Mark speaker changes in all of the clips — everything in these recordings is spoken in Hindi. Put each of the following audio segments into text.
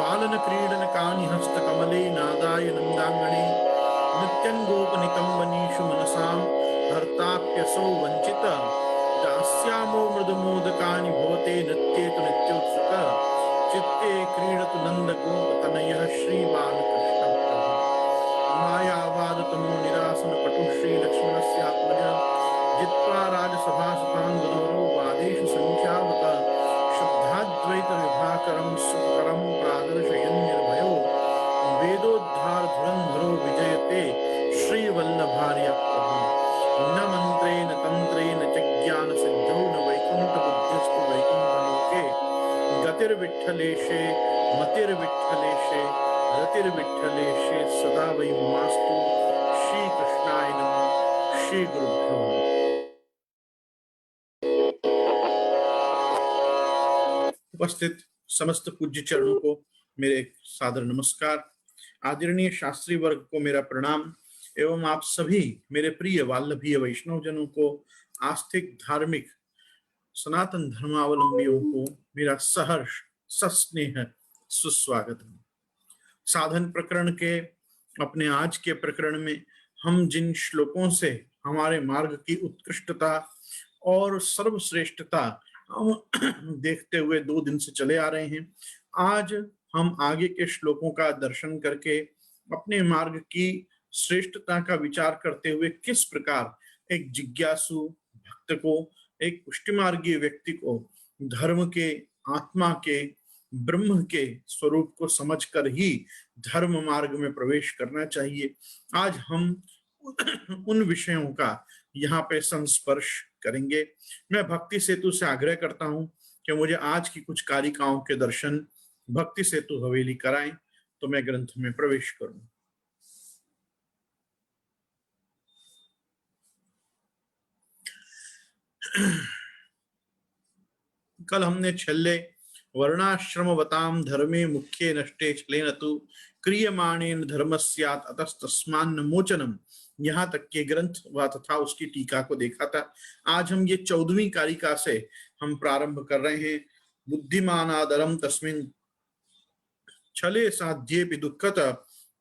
Speaker 1: बालन क्रीडनकानि हस्तकमले नादाय नन्दाङ्गणे नित्यङ्गोपनितम्बनीषु मनसां हर्ताप्यसौ वञ्चित दास्यामो मृदुमोदकानि भवते नृत्येतु नित्योत्सुक चित्ते क्रीडतु नन्दगोपतनयः श्रीबालकृष्णः मायावादतमो निरासनपटुः श्रीलक्ष्मणस्यात्मजः जित्वा राजसभासुतान् गुरोरो वादेषु सङ्ख्यावत शुद्धाद्वैतविभाकरं सुकरं प्रादर्शयन् निर्भयो वेदोद्धार धुरन्धरो विजयते श्रीवल्लभार्य प्रभु न मन्त्रेण तन्त्रेण च ज्ञानसिद्धौ न वैकुण्ठबुद्धिस्तु वैकुण्ठलोके गतिर्विठ्ठलेशे मतिर्विठ्ठलेशे रतिर्विठ्ठलेशे सदा वै ममास्तु। श्रीकृष्णाय नमः। श्री गुरुभ्यो नमः। उपस्थित समस्त पूज्य चरणों को मेरे सादर नमस्कार। आदरणीय शास्त्री वर्ग को मेरा प्रणाम एवं आप सभी मेरे प्रिय वाल्लभीय वैष्णव जनों को, आस्तिक धार्मिक सनातन धर्मावलंबियों को मेरा सहर्ष सस्नेह सुस्वागत है। साधन प्रकरण के अपने आज के प्रकरण में हम जिन श्लोकों से हमारे मार्ग की उत्कृष्टता और सर्वश्रेष्ठता हम देखते हुए 2 दिन से चले आ रहे हैं, आज हम आगे के श्लोकों का दर्शन करके अपने मार्ग की श्रेष्ठता का विचार करते हुए किस प्रकार एक जिज्ञासु भक्त को, एक पुष्टिमार्गीय व्यक्ति को धर्म के, आत्मा के, ब्रह्म के स्वरूप को समझकर ही धर्म मार्ग में प्रवेश करना चाहिए, आज हम उन विषयों का यहाँ पे संस्पर्श करेंगे। मैं भक्ति सेतु से आग्रह करता हूं कि मुझे आज की कुछ कारिकाओं के दर्शन भक्ति सेतु हवेली कराएं तो मैं ग्रंथ में प्रवेश करूं। कल हमने छल्ले वर्णाश्रमवताम धर्मे मुख्ये नष्टे छलेन तु क्रियमाणेन धर्मस्यात् अतस्तस्मान्न मोचनम, यहाँ तक के ग्रंथ व तथा उसकी टीका को देखा था। आज हम ये 14वीं कारिका से हम प्रारंभ कर रहे हैं। बुद्धिमानादरम तस्मिन् छले साध्येपि दुःखत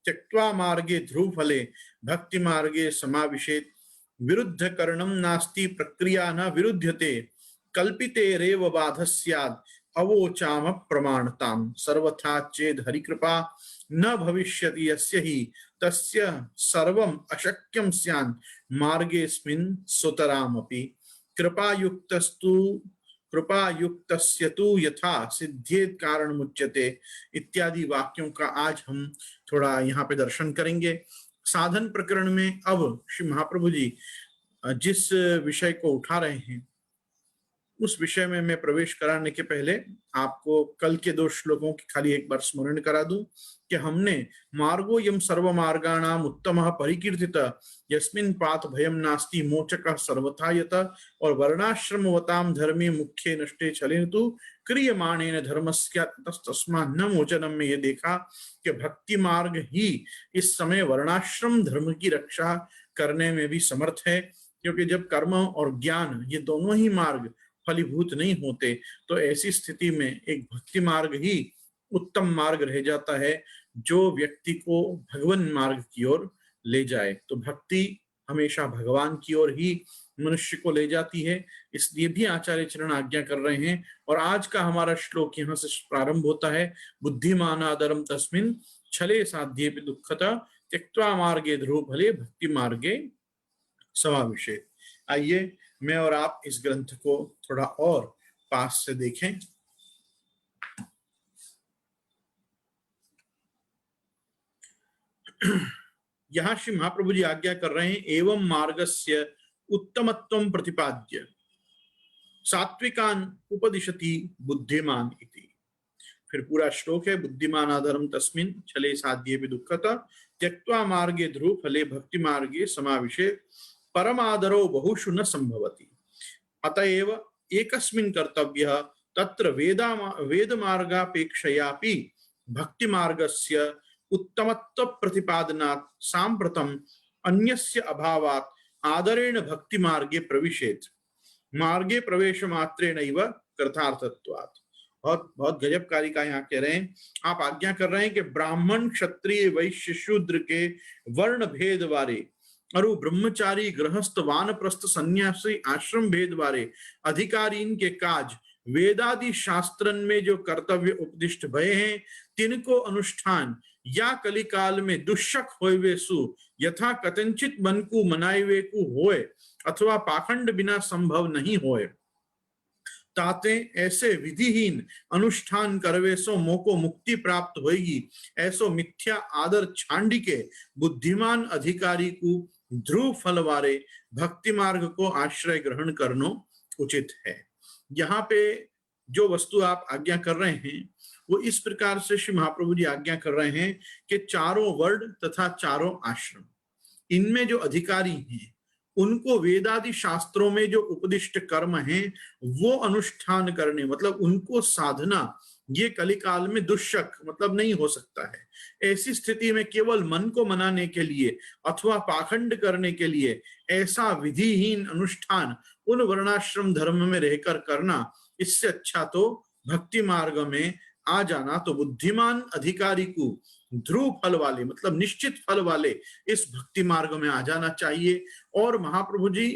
Speaker 1: त्यक्त्वा मार्गे ध्रुवफले भक्ति मार्गे समाविशेत् विरुद्ध करणं नास्ति प्रक्रिया न विरुध्यते कल्पितेरेव बाधः स्यात् अवोचाम प्रमाणताम् सर्वथा चेद हरिकृपा न भविष्यति यस्य हि तस्य सर्वम् अशक्यं स्यान् मार्गेऽस्मिन् सुतरामपि कृपायुक्तस्य तु यथा सिद्ध्येत कारण मुच्यते इत्यादि वाक्यों का आज हम थोड़ा यहाँ पे दर्शन करेंगे। साधन प्रकरण में अब श्री महाप्रभु जी जिस विषय को उठा रहे हैं उस विषय में मैं प्रवेश कराने के पहले आपको कल के 2 श्लोकों की खाली एक बार स्मरण करा दूं कि हमने मार्गोऽयं सर्वमार्गाणाम् उत्तमः परिकीर्तितः यस्मिन् पात भयं नास्ति मोचकः सर्वथा यतः और वर्णाश्रमवतां धर्मे मुख्ये नष्टे छलेन तु क्रियमाणेन धर्मस्यात् न मोचनम में ये देखा कि भक्ति मार्ग ही इस समय वर्णाश्रम धर्म की रक्षा करने में भी समर्थ है, क्योंकि जब कर्म और ज्ञान ये दोनों ही मार्ग फलीभूत नहीं होते तो ऐसी स्थिति में एक भक्ति मार्ग ही उत्तम मार्ग रह जाता है जो व्यक्ति को भगवान मार्ग की ओर ले जाए। तो भक्ति हमेशा भगवान की ओर ही मनुष्य को ले जाती है, इसलिए भी आचार्य चरण आज्ञा कर रहे हैं। और आज का हमारा श्लोक यहाँ से प्रारंभ होता है, बुद्धिमानादरम तस्मिन् छले साध्येपि दुःखतः त्यक्त्वा मार्गे ध्रुवफले भक्ति मार्गे समाविशेत्। आइए मैं और आप इस ग्रंथ को थोड़ा और पास से देखें। यहाँ श्री महाप्रभु जी आज्ञा कर रहे हैं, एवं मार्गस्य उत्तमत्वं प्रतिपाद्य सात्विकान उपदिशति बुद्धिमान इति। फिर पूरा श्लोक है, बुद्धिमान आधरम तस्मिन् छले साध्येपि दुःखतः त्यक्त्वा मार्गे ध्रुवफले भक्ति मार्गे समाविशेत् परमादरो बहुषु न संभवति अतएव एकस्मिन् कर्तव्यः तत्र वेद मार्गापेक्षयापि भक्ति मार्गस्य उत्तमत्व प्रतिपादनात् साम्प्रतम् अन्यस्य अभावात् आदरेण भक्ति मार्गे प्रविशेत् मार्गे प्रवेश मात्रेणैव कृतार्थत्वात्। बहुत बहुत गजब कारिका यहाँ कह रहे हैं। आप आज्ञा कर रहे हैं कि ब्राह्मण क्षत्रिय वैश्य शूद्र के वर्ण भेद वारे अरु ब्रह्मचारी गृहस्थ वानप्रस्थ सन्यासी आश्रम भेद वारे अधिकारीन के काज वेदादि शास्त्रन में जो कर्तव्य उपदिष्ट भय हैं तिनको अनुष्ठान या कलिकाल में दुष्शक होवे सु यथा कथंचित मन को मनावे को होए अथवा पाखंड बिना संभव नहीं होए ताते ऐसे विधिहीन अनुष्ठान करवे सो मोको मुक्ति प्राप्त होगी। ऐसो मिथ्या आदर छांडी के बुद्धिमान अधिकारी को ध्रुव फल वारे भक्ति मार्ग को आश्रय ग्रहण करना उचित है। यहाँ पे जो वस्तु आप आज्ञा कर रहे हैं वो इस प्रकार से श्री महाप्रभु जी आज्ञा कर रहे हैं कि चारों वर्ण तथा चारों आश्रम इनमें जो अधिकारी हैं उनको वेदादि शास्त्रों में जो उपदिष्ट कर्म हैं वो अनुष्ठान करने, मतलब उनको साधना, ये कलिकाल में दुष्शक मतलब नहीं हो सकता है। ऐसी स्थिति में केवल मन को मनाने के लिए अथवा पाखंड करने के लिए ऐसा विधिहीन अनुष्ठान उन वर्णाश्रम धर्म में रहकर करना, इससे अच्छा तो भक्ति मार्ग में आ जाना। तो बुद्धिमान अधिकारी को ध्रुव फल वाले मतलब निश्चित फल वाले इस भक्ति मार्ग में आ जाना चाहिए। और महाप्रभु जी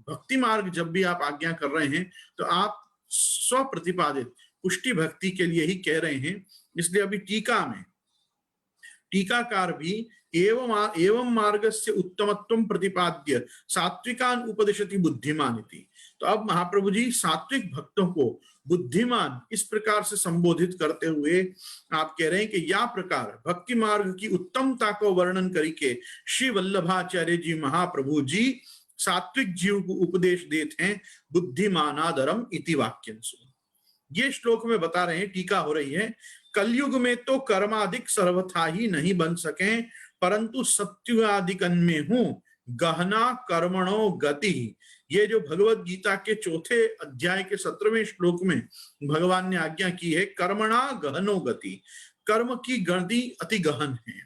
Speaker 1: भक्ति मार्ग जब भी आप आज्ञा कर रहे हैं तो आप स्व प्रतिपादित पुष्टि भक्ति के लिए ही कह रहे हैं। इसलिए अभी टीका में टीकाकार भी एवं मार्गस्य उत्तमत्वं प्रतिपाद्य सात्विकान उपदिशति बुद्धिमान इति। तो अब महाप्रभु जी सात्विक भक्तों को बुद्धिमान इस प्रकार से संबोधित करते हुए आप कह रहे हैं कि या प्रकार भक्ति मार्ग की उत्तमता को वर्णन करके श्री वल्लभाचार्य जी महाप्रभु जी सात्विक जीव को उपदेश देते हैं बुद्धिमानादरम इति वाक्यंसु। ये श्लोक में बता रहे हैं, टीका हो रही है, कलयुग में तो कर्माधिक सर्वथा ही नहीं बन सके, परंतु सत्युगादिकन में हूं गहना कर्मणो गति। ये जो भगवत गीता के चौथे अध्याय के 17वें श्लोक में भगवान ने आज्ञा की है, कर्मणा गहनो गति, कर्म की गति अति गहन है।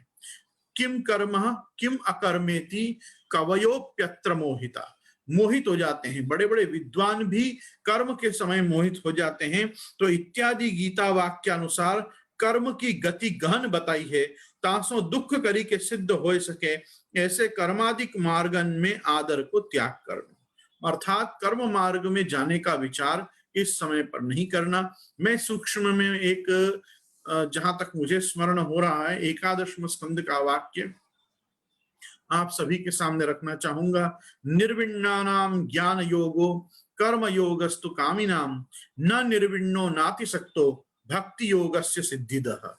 Speaker 1: किम कर्म किम अकर्मेति कवयोप्यत्र मोहिता, मोहित हो जाते हैं, बड़े बड़े विद्वान भी कर्म के समय मोहित हो जाते हैं। तो इत्यादि गीता वाक्य अनुसार कर्म की गति गहन बताई है, तासो दुख करी के सिद्ध हो सके ऐसे कर्मादिक मार्गन में आदर को त्याग करना, अर्थात कर्म मार्ग में जाने का विचार इस समय पर नहीं करना। मैं सूक्ष्म में एक जहां तक मुझे स्मरण हो रहा है 11वें स्कंद का वाक्य आप सभी के सामने रखना चाहूंगा। निर्विण्णानाम ज्ञान योगो कर्म योगस्तु कामिनाम न निर्विण्णो नाति सक्तो भक्ति योगस्य सिद्धिदः।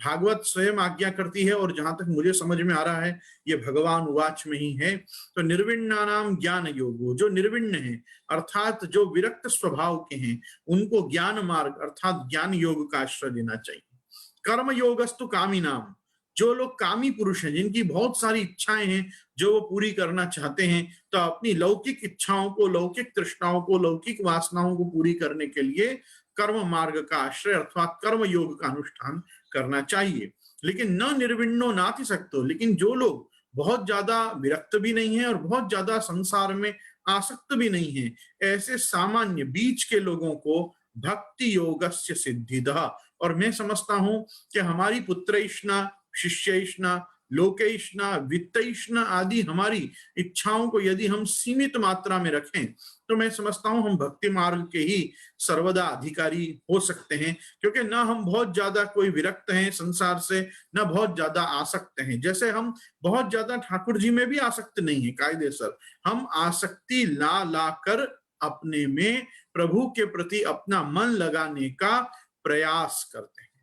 Speaker 1: भागवत स्वयं आज्ञा करती है और जहां तक मुझे समझ में आ रहा है ये भगवान उवाच में ही है। तो निर्विण्णानाम ज्ञान योगो, जो निर्विण्ण है अर्थात जो विरक्त स्वभाव के हैं उनको ज्ञान मार्ग अर्थात ज्ञान योग का आश्रय देना चाहिए। कर्म योगस्तु कामिनाम, जो लोग कामी पुरुष हैं जिनकी बहुत सारी इच्छाएं हैं जो वो पूरी करना चाहते हैं, तो अपनी लौकिक इच्छाओं को, लौकिक तृष्णाओं को, लौकिक वासनाओं को पूरी करने के लिए कर्म मार्ग का आश्रय अर्थात कर्म योग का अनुष्ठान करना चाहिए। लेकिन न निर्विण्णो नाति सक्तो, लेकिन जो लोग बहुत ज्यादा विरक्त भी नहीं है और बहुत ज्यादा संसार में आसक्त भी नहीं है, ऐसे सामान्य बीच के लोगों को भक्ति योगस्य सिद्धिदः। और मैं समझता हूं कि हमारी पुत्रैष्णा, शिष्यैष्णा, लोकैष्णा, वित्तैष्णा आदि हमारी इच्छाओं को यदि हम सीमित मात्रा में रखें तो मैं समझता हूं हम भक्ति मार्ग के ही सर्वदा अधिकारी हो सकते हैं, क्योंकि ना हम बहुत ज्यादा कोई विरक्त हैं संसार से, ना बहुत ज्यादा आसक्त हैं। जैसे हम बहुत ज्यादा ठाकुर जी में भी आसक्त नहीं है कायदे सर, हम आसक्ति ला ला कर अपने में प्रभु के प्रति अपना मन लगाने का प्रयास करते हैं।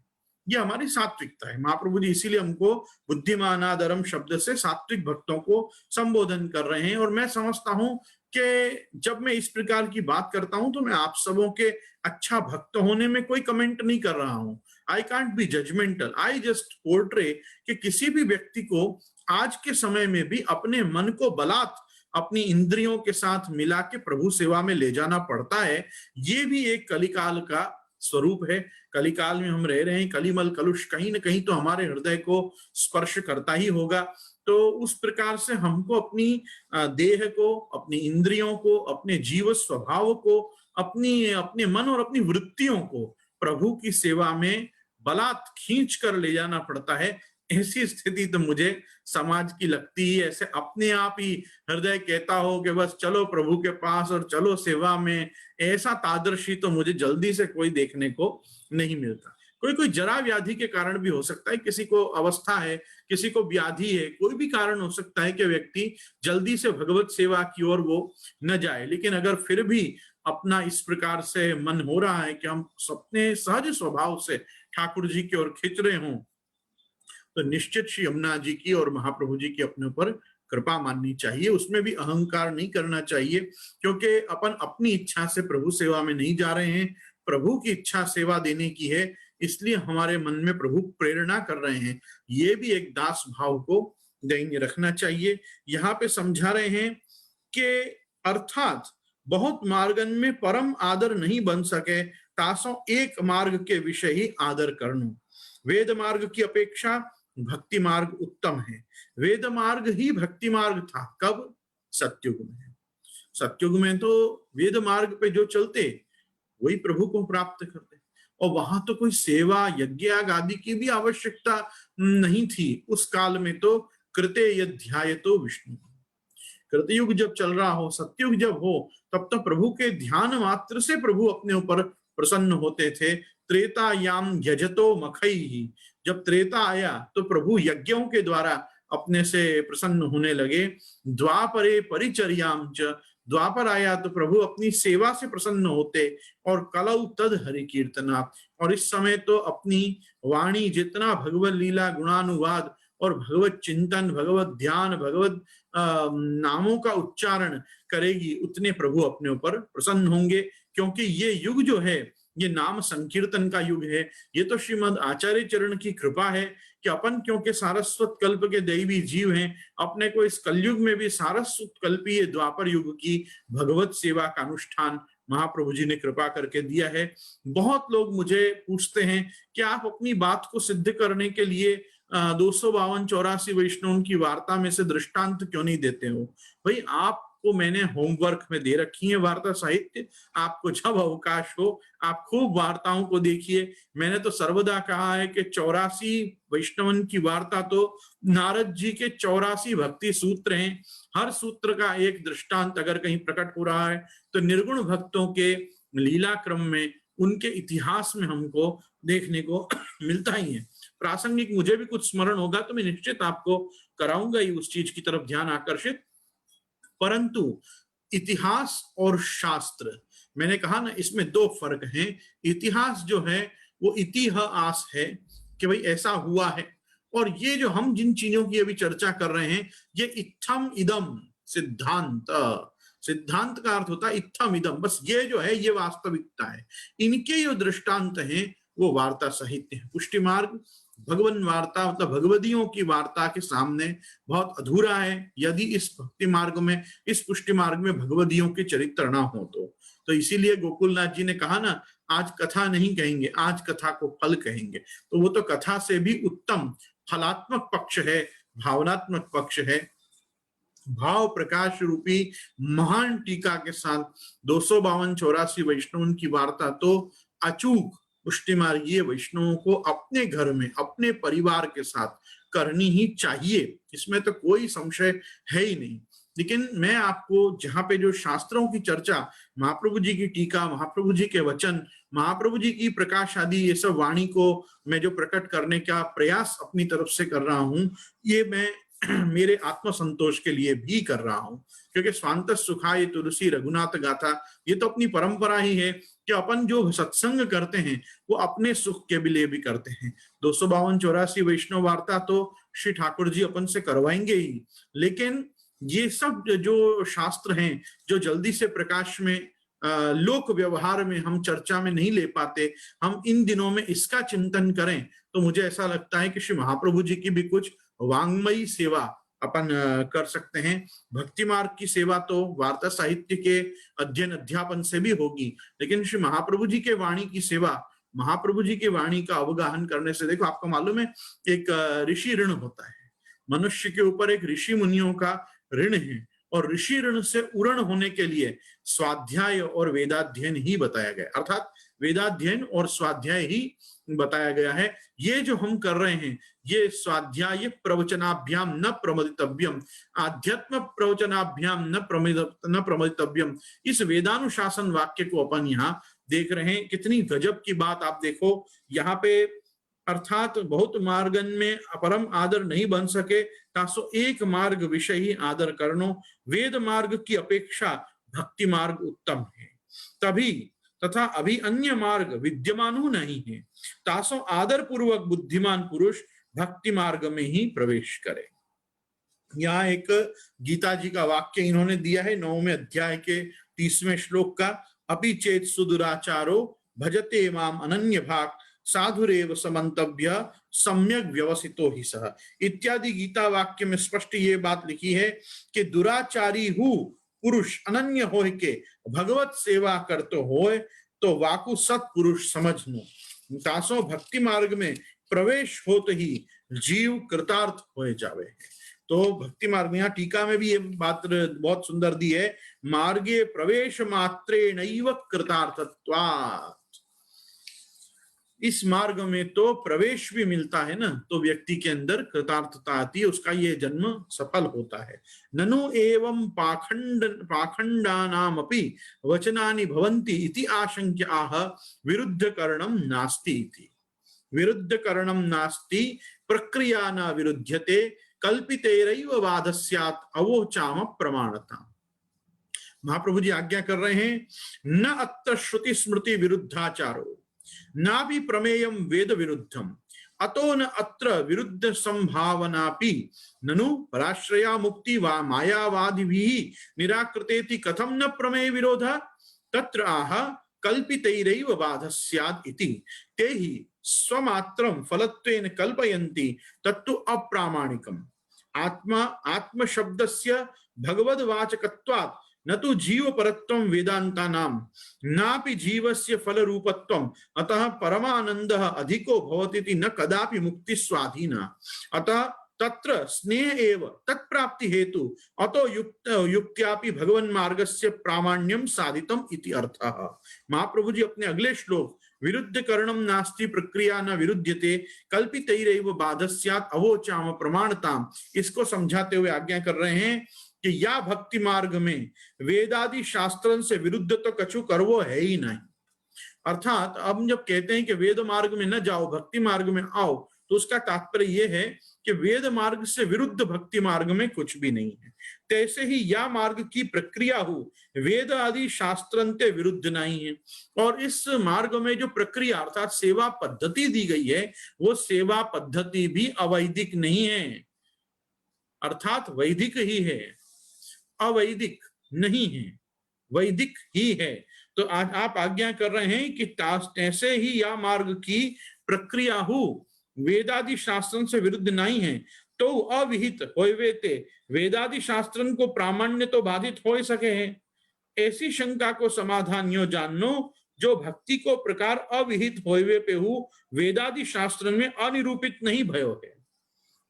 Speaker 1: ये हमारी सात्विकता है। महाप्रभु जी इसीलिए हमको बुद्धिमानादरम शब्द से सात्विक भक्तों को संबोधन कर रहे हैं। और मैं समझता हूं कि जब मैं इस प्रकार की बात करता हूं तो मैं आप सबों के अच्छा भक्त होने में कोई कमेंट नहीं कर रहा हूं। I can't be judgmental, I just portray कि किसी भी व्यक्ति को आज के समय में भी अपने मन को बलात् अपनी इंद्रियों के साथ मिला के प्रभु सेवा में ले जाना पड़ता है। ये भी एक कलिकाल का स्वरूप है। कलिकाल में हम रह रहे हैं, कलिमल कलुष कहीं ना कहीं तो हमारे हृदय को स्पर्श करता ही होगा। तो उस प्रकार से हमको अपनी देह को, अपनी इंद्रियों को, अपने जीव स्वभाव को, अपने मन और अपनी वृत्तियों को प्रभु की सेवा में बलात् खींच कर ले जाना पड़ता है, ऐसी स्थिति तो मुझे समाज की लगती ही ऐसे अपने आप ही हृदय कहता हो कि बस चलो प्रभु के पास और चलो सेवा में, ऐसा तादर्शी तो मुझे जल्दी से कोई देखने को नहीं मिलता। कोई कोई जरा व्याधि के कारण भी हो सकता है, किसी को अवस्था है, किसी को व्याधि है, कोई भी कारण हो सकता है कि व्यक्ति जल्दी से भगवत सेवा की ओर वो न जाए। लेकिन अगर फिर भी अपना इस प्रकार से मन हो रहा है कि हम अपने सहज स्वभाव से ठाकुर जी की ओर खिंच रहे हों, तो निश्चित श्री यमुना जी की और महाप्रभु जी की अपने ऊपर कृपा माननी चाहिए। उसमें भी अहंकार नहीं करना चाहिए, क्योंकि अपन अपनी इच्छा से प्रभु सेवा में नहीं जा रहे हैं, प्रभु की इच्छा सेवा देने की है, इसलिए हमारे मन में प्रभु प्रेरणा कर रहे हैं। ये भी एक दास भाव को दैन्य रखना चाहिए। यहाँ पे समझा रहे हैं कि अर्थात बहुत मार्गन में परम आदर नहीं बन सके, तासों एक मार्ग के विषय ही आदर करनो। वेद मार्ग की अपेक्षा भक्ति मार्ग उत्तम है। वेद मार्ग ही भक्ति मार्ग था, कब? सत्युग में। सत्युग में तो वेद मार्ग पे जो चलते वही प्रभु को प्राप्त करते, और वहां तो कोई सेवा यज्ञ आदि की भी आवश्यकता नहीं थी। उस काल में तो कृते यध्यायतो विष्णु। कृतयुग जब चल रहा हो, सत्युग जब हो, तब तो प्रभु के ध्यान मात्र से प्रभु अपने ऊपर प्रसन्न होते थे। त्रेतायाम यजतो मखई, जब त्रेता आया तो प्रभु यज्ञों के द्वारा अपने से प्रसन्न होने लगे। द्वापरे परिचर्याम च, द्वापर आया तो प्रभु अपनी सेवा से प्रसन्न होते। और कलौ तद हरि कीर्तना, और इस समय तो अपनी वाणी जितना भगवत लीला गुणानुवाद और भगवत चिंतन, भगवत ध्यान, भगवत नामों का उच्चारण करेगी, उतने प्रभु अपने ऊपर प्रसन्न होंगे। क्योंकि ये युग जो है, ये नाम संकीर्तन का युग है। ये तो श्रीमद् आचार्य चरण की कृपा है कि अपन क्योंकि सारस्वत कल्प के दैवी जीव हैं, अपने को इस कलयुग में भी सारस्वत कल्पीय द्वापर युग की भगवत सेवा का अनुष्ठान महाप्रभु जी ने कृपा करके दिया है। बहुत लोग मुझे पूछते हैं कि आप अपनी बात को सिद्ध करने के लिए 252-84 वैष्णव की वार्ता में से दृष्टांत क्यों नहीं देते हो? भाई, आपको मैंने होमवर्क में दे रखी है वार्ता साहित्य, आपको जब अवकाश हो आप खूब वार्ताओं को देखिए। मैंने तो सर्वदा कहा है कि 84 वैष्णवन की वार्ता तो नारद जी के 84 भक्ति सूत्र हैं। हर सूत्र का एक दृष्टांत अगर कहीं प्रकट हो रहा है तो निर्गुण भक्तों के लीला क्रम में, उनके इतिहास में हमको देखने को मिलता ही है। प्रासंगिक मुझे भी कुछ स्मरण होगा तो मैं निश्चित आपको कराऊंगा ही उस चीज की तरफ ध्यान आकर्षित। परंतु इतिहास और शास्त्र, मैंने कहा ना, इसमें दो फर्क हैं। इतिहास जो है वो इतिहास है कि भाई ऐसा हुआ है, और ये जो हम जिन चीजों की अभी चर्चा कर रहे हैं, ये इत्थम इदम सिद्धांत, सिद्धांत का अर्थ होता है इत्थम इदम, बस ये जो है ये वास्तविकता है। इनके जो दृष्टांत हैं वो वार्ता साहित्य है। पुष्टि मार्ग भगवान वार्ता मतलब भगवदियों की वार्ता के सामने बहुत अधूरा है, यदि इस भक्ति मार्ग में, इस पुष्टि मार्ग में भगवदियों के चरित्र ना हो तो इसीलिए गोकुलनाथ जी ने कहा ना, आज कथा नहीं कहेंगे, आज कथा को फल कहेंगे। तो वो तो कथा से भी उत्तम फलात्मक पक्ष है, भावनात्मक पक्ष है। भाव प्रकाश रूपी महान टीका के साथ 252-84 वैष्णव की वार्ता तो अचूक पुष्टि मार्गीय वैष्णवों को अपने घर में, अपने परिवार के साथ करनी ही चाहिए, इसमें तो कोई संशय है ही नहीं। लेकिन मैं आपको जहां पे जो शास्त्रों की चर्चा, महाप्रभु जी की टीका, महाप्रभु जी के वचन, महाप्रभु जी की प्रकाश आदि, ये सब वाणी को मैं जो प्रकट करने का प्रयास अपनी तरफ से कर रहा हूं, ये मैं मेरे आत्म संतोष के लिए भी कर रहा हूं। क्योंकि स्वांत सुखाय तुलसी रघुनाथ गाथा, ये तो अपनी परंपरा ही है कि अपन जो सत्संग करते हैं वो अपने सुख के लिए भी करते हैं। 252-84 वैष्णव वार्ता तो श्री ठाकुर जी अपन से करवाएंगे ही, लेकिन ये सब जो शास्त्र हैं जो जल्दी से प्रकाश में, लोक व्यवहार में हम चर्चा में नहीं ले पाते, हम इन दिनों में इसका चिंतन करें तो मुझे ऐसा लगता है कि श्री महाप्रभु जी की भी कुछ वांग्मयी सेवा अपन कर सकते हैं। भक्ति मार्ग की सेवा तो वार्ता साहित्य के अध्ययन अध्यापन से भी होगी, लेकिन श्री महाप्रभु जी के वाणी की सेवा, महाप्रभु जी के वाणी का अवगाहन करने से, देखो आपको मालूम है एक ऋषि ऋण होता है, मनुष्य के ऊपर एक ऋषि मुनियों का ऋण है, और ऋषि ऋण से उरण होने के लिए स्वाध्याय और वेदाध्ययन ही बताया गया। अर्थात वेदाध्ययन और स्वाध्याय ही बताया गया है। ये जो हम कर रहे हैं ये स्वाध्याय प्रवचनाभ्याम न प्रमदितव्यम, आध्यात्म प्रवचनाभ्याम न प्रमदितव्यम, इस वेदानुशासन वाक्य को अपन यहाँ देख रहे हैं। कितनी गजब की बात आप देखो यहाँ पे, अर्थात बहुत मार्गन में अपरम आदर नहीं बन सके, तासो एक मार्ग विषय ही आदर करनो, वेद मार्ग की अपेक्षा भक्ति मार्ग उत्तम है। तभी तथा अभी अन्य मार्ग विद्यमान नहीं है, तासो आदर पूर्वक बुद्धिमान पुरुष भक्ति मार्ग में ही प्रवेश करे। यहाँ एक गीता जी का वाक्य इन्होंने दिया है 9वें अध्याय के 30वें श्लोक का, अपि चेत सुदुराचारो भजते माम अनन्य भाग साधुरेव समन्तव्य सम्यक व्यवसितो ही सह इत्यादि गीता वाक्य में स्पष्ट ये बात लिखी है कि दुराचारी हु पुरुष अनन्य हो के भगवत सेवा करते होए तो वाकु सत्पुरुष समझनो, तासो भक्ति मार्ग में प्रवेश होते ही जीव कृतार्थ हो जावे। तो भक्ति मार्ग, यहाँ टीका में भी ये बात बहुत सुंदर दी है, मार्गे प्रवेश मात्रे नैव कृतार्थत्वात्, इस मार्ग में तो प्रवेश भी मिलता है ना, तो व्यक्ति के अंदर कृतार्थता आती है, उसका ये जन्म सफल होता है। ननु एवं पाखंडानाम अपि वचनानि भवन्ति इति आशंक्य आह विरुद्ध करणम नास्ति इति, विरुद्ध करणम नास्ति प्रक्रिया न विरुध्यते कल्पितेरैव वादस्यात् अवोचाम प्रमाणता। महाप्रभु जी आज्ञा कर रहे हैं, न अत्र श्रुति स्मृति विरुद्धाचारो ना भी प्रमेयम वेद विरुद्धम अतो न अत्र विरुद्ध संभावनापि ननु पराश्रया मुक्ति वा मायावादि भी निराकृतेति कथम न प्रमेय विरोध तत्र आह कल्पितैरैव बाधः स्यात् इति ते ही स्वमात्रं फलत्वेन कल्पयन्ति तत्तु अप्रामाणिकम्। आत्म शब्दस्य भगवद्वाचकत्वात् न तो जीव परत्वं वेदान्तानां नापि जीवस्य फल रूपत्वं अतः परमानंदः अधिको भवतीति न कदापि मुक्ति स्वाधीना अतः तत्र स्नेह एव तत्प्राप्ति हेतु अतो युक्त्यापि भगवन् मार्गस्य प्रामाण्यं साधितम् इति अर्थः। महाप्रभु जी अपने अगले श्लोक विरुद्ध करणम नास्ति प्रक्रिया न विरुध्यते कल्पितैरैव बाधः स्यात् अवोचाम प्रमाणताम्, इसको समझाते हुए आज्ञा कर रहे हैं कि या भक्ति मार्ग में वेदादि शास्त्रन से विरुद्ध तो कछु करवो है ही नहीं। अर्थात अब जब कहते हैं कि वेद मार्ग में न जाओ भक्ति मार्ग में आओ, तो उसका तात्पर्य यह है कि वेद मार्ग से विरुद्ध भक्ति मार्ग में कुछ भी नहीं है। तैसे ही या मार्ग की प्रक्रिया हो वेद आदि शास्त्रंते विरुद्ध नहीं है, और इस मार्ग में जो प्रक्रिया अर्थात सेवा पद्धति दी गई है वो सेवा पद्धति भी अवैदिक नहीं है, अर्थात वैदिक ही है, अवैदिक नहीं है, वैदिक ही है। तो आज आप आज्ञा कर रहे हैं कि ऐसे ही या मार्ग की प्रक्रिया हो वेदादि शास्त्रन से विरुद्ध नहीं है, तो अविहित होइवेते वेदादि शास्त्रन को प्रामाण्य तो बाधित हो सके हैं। ऐसी शंका को समाधान यो जाननो जो भक्ति को प्रकार अविहित होइवे पे हु वेदादि शास्त्रन में अनिरूपित नहीं भयो है,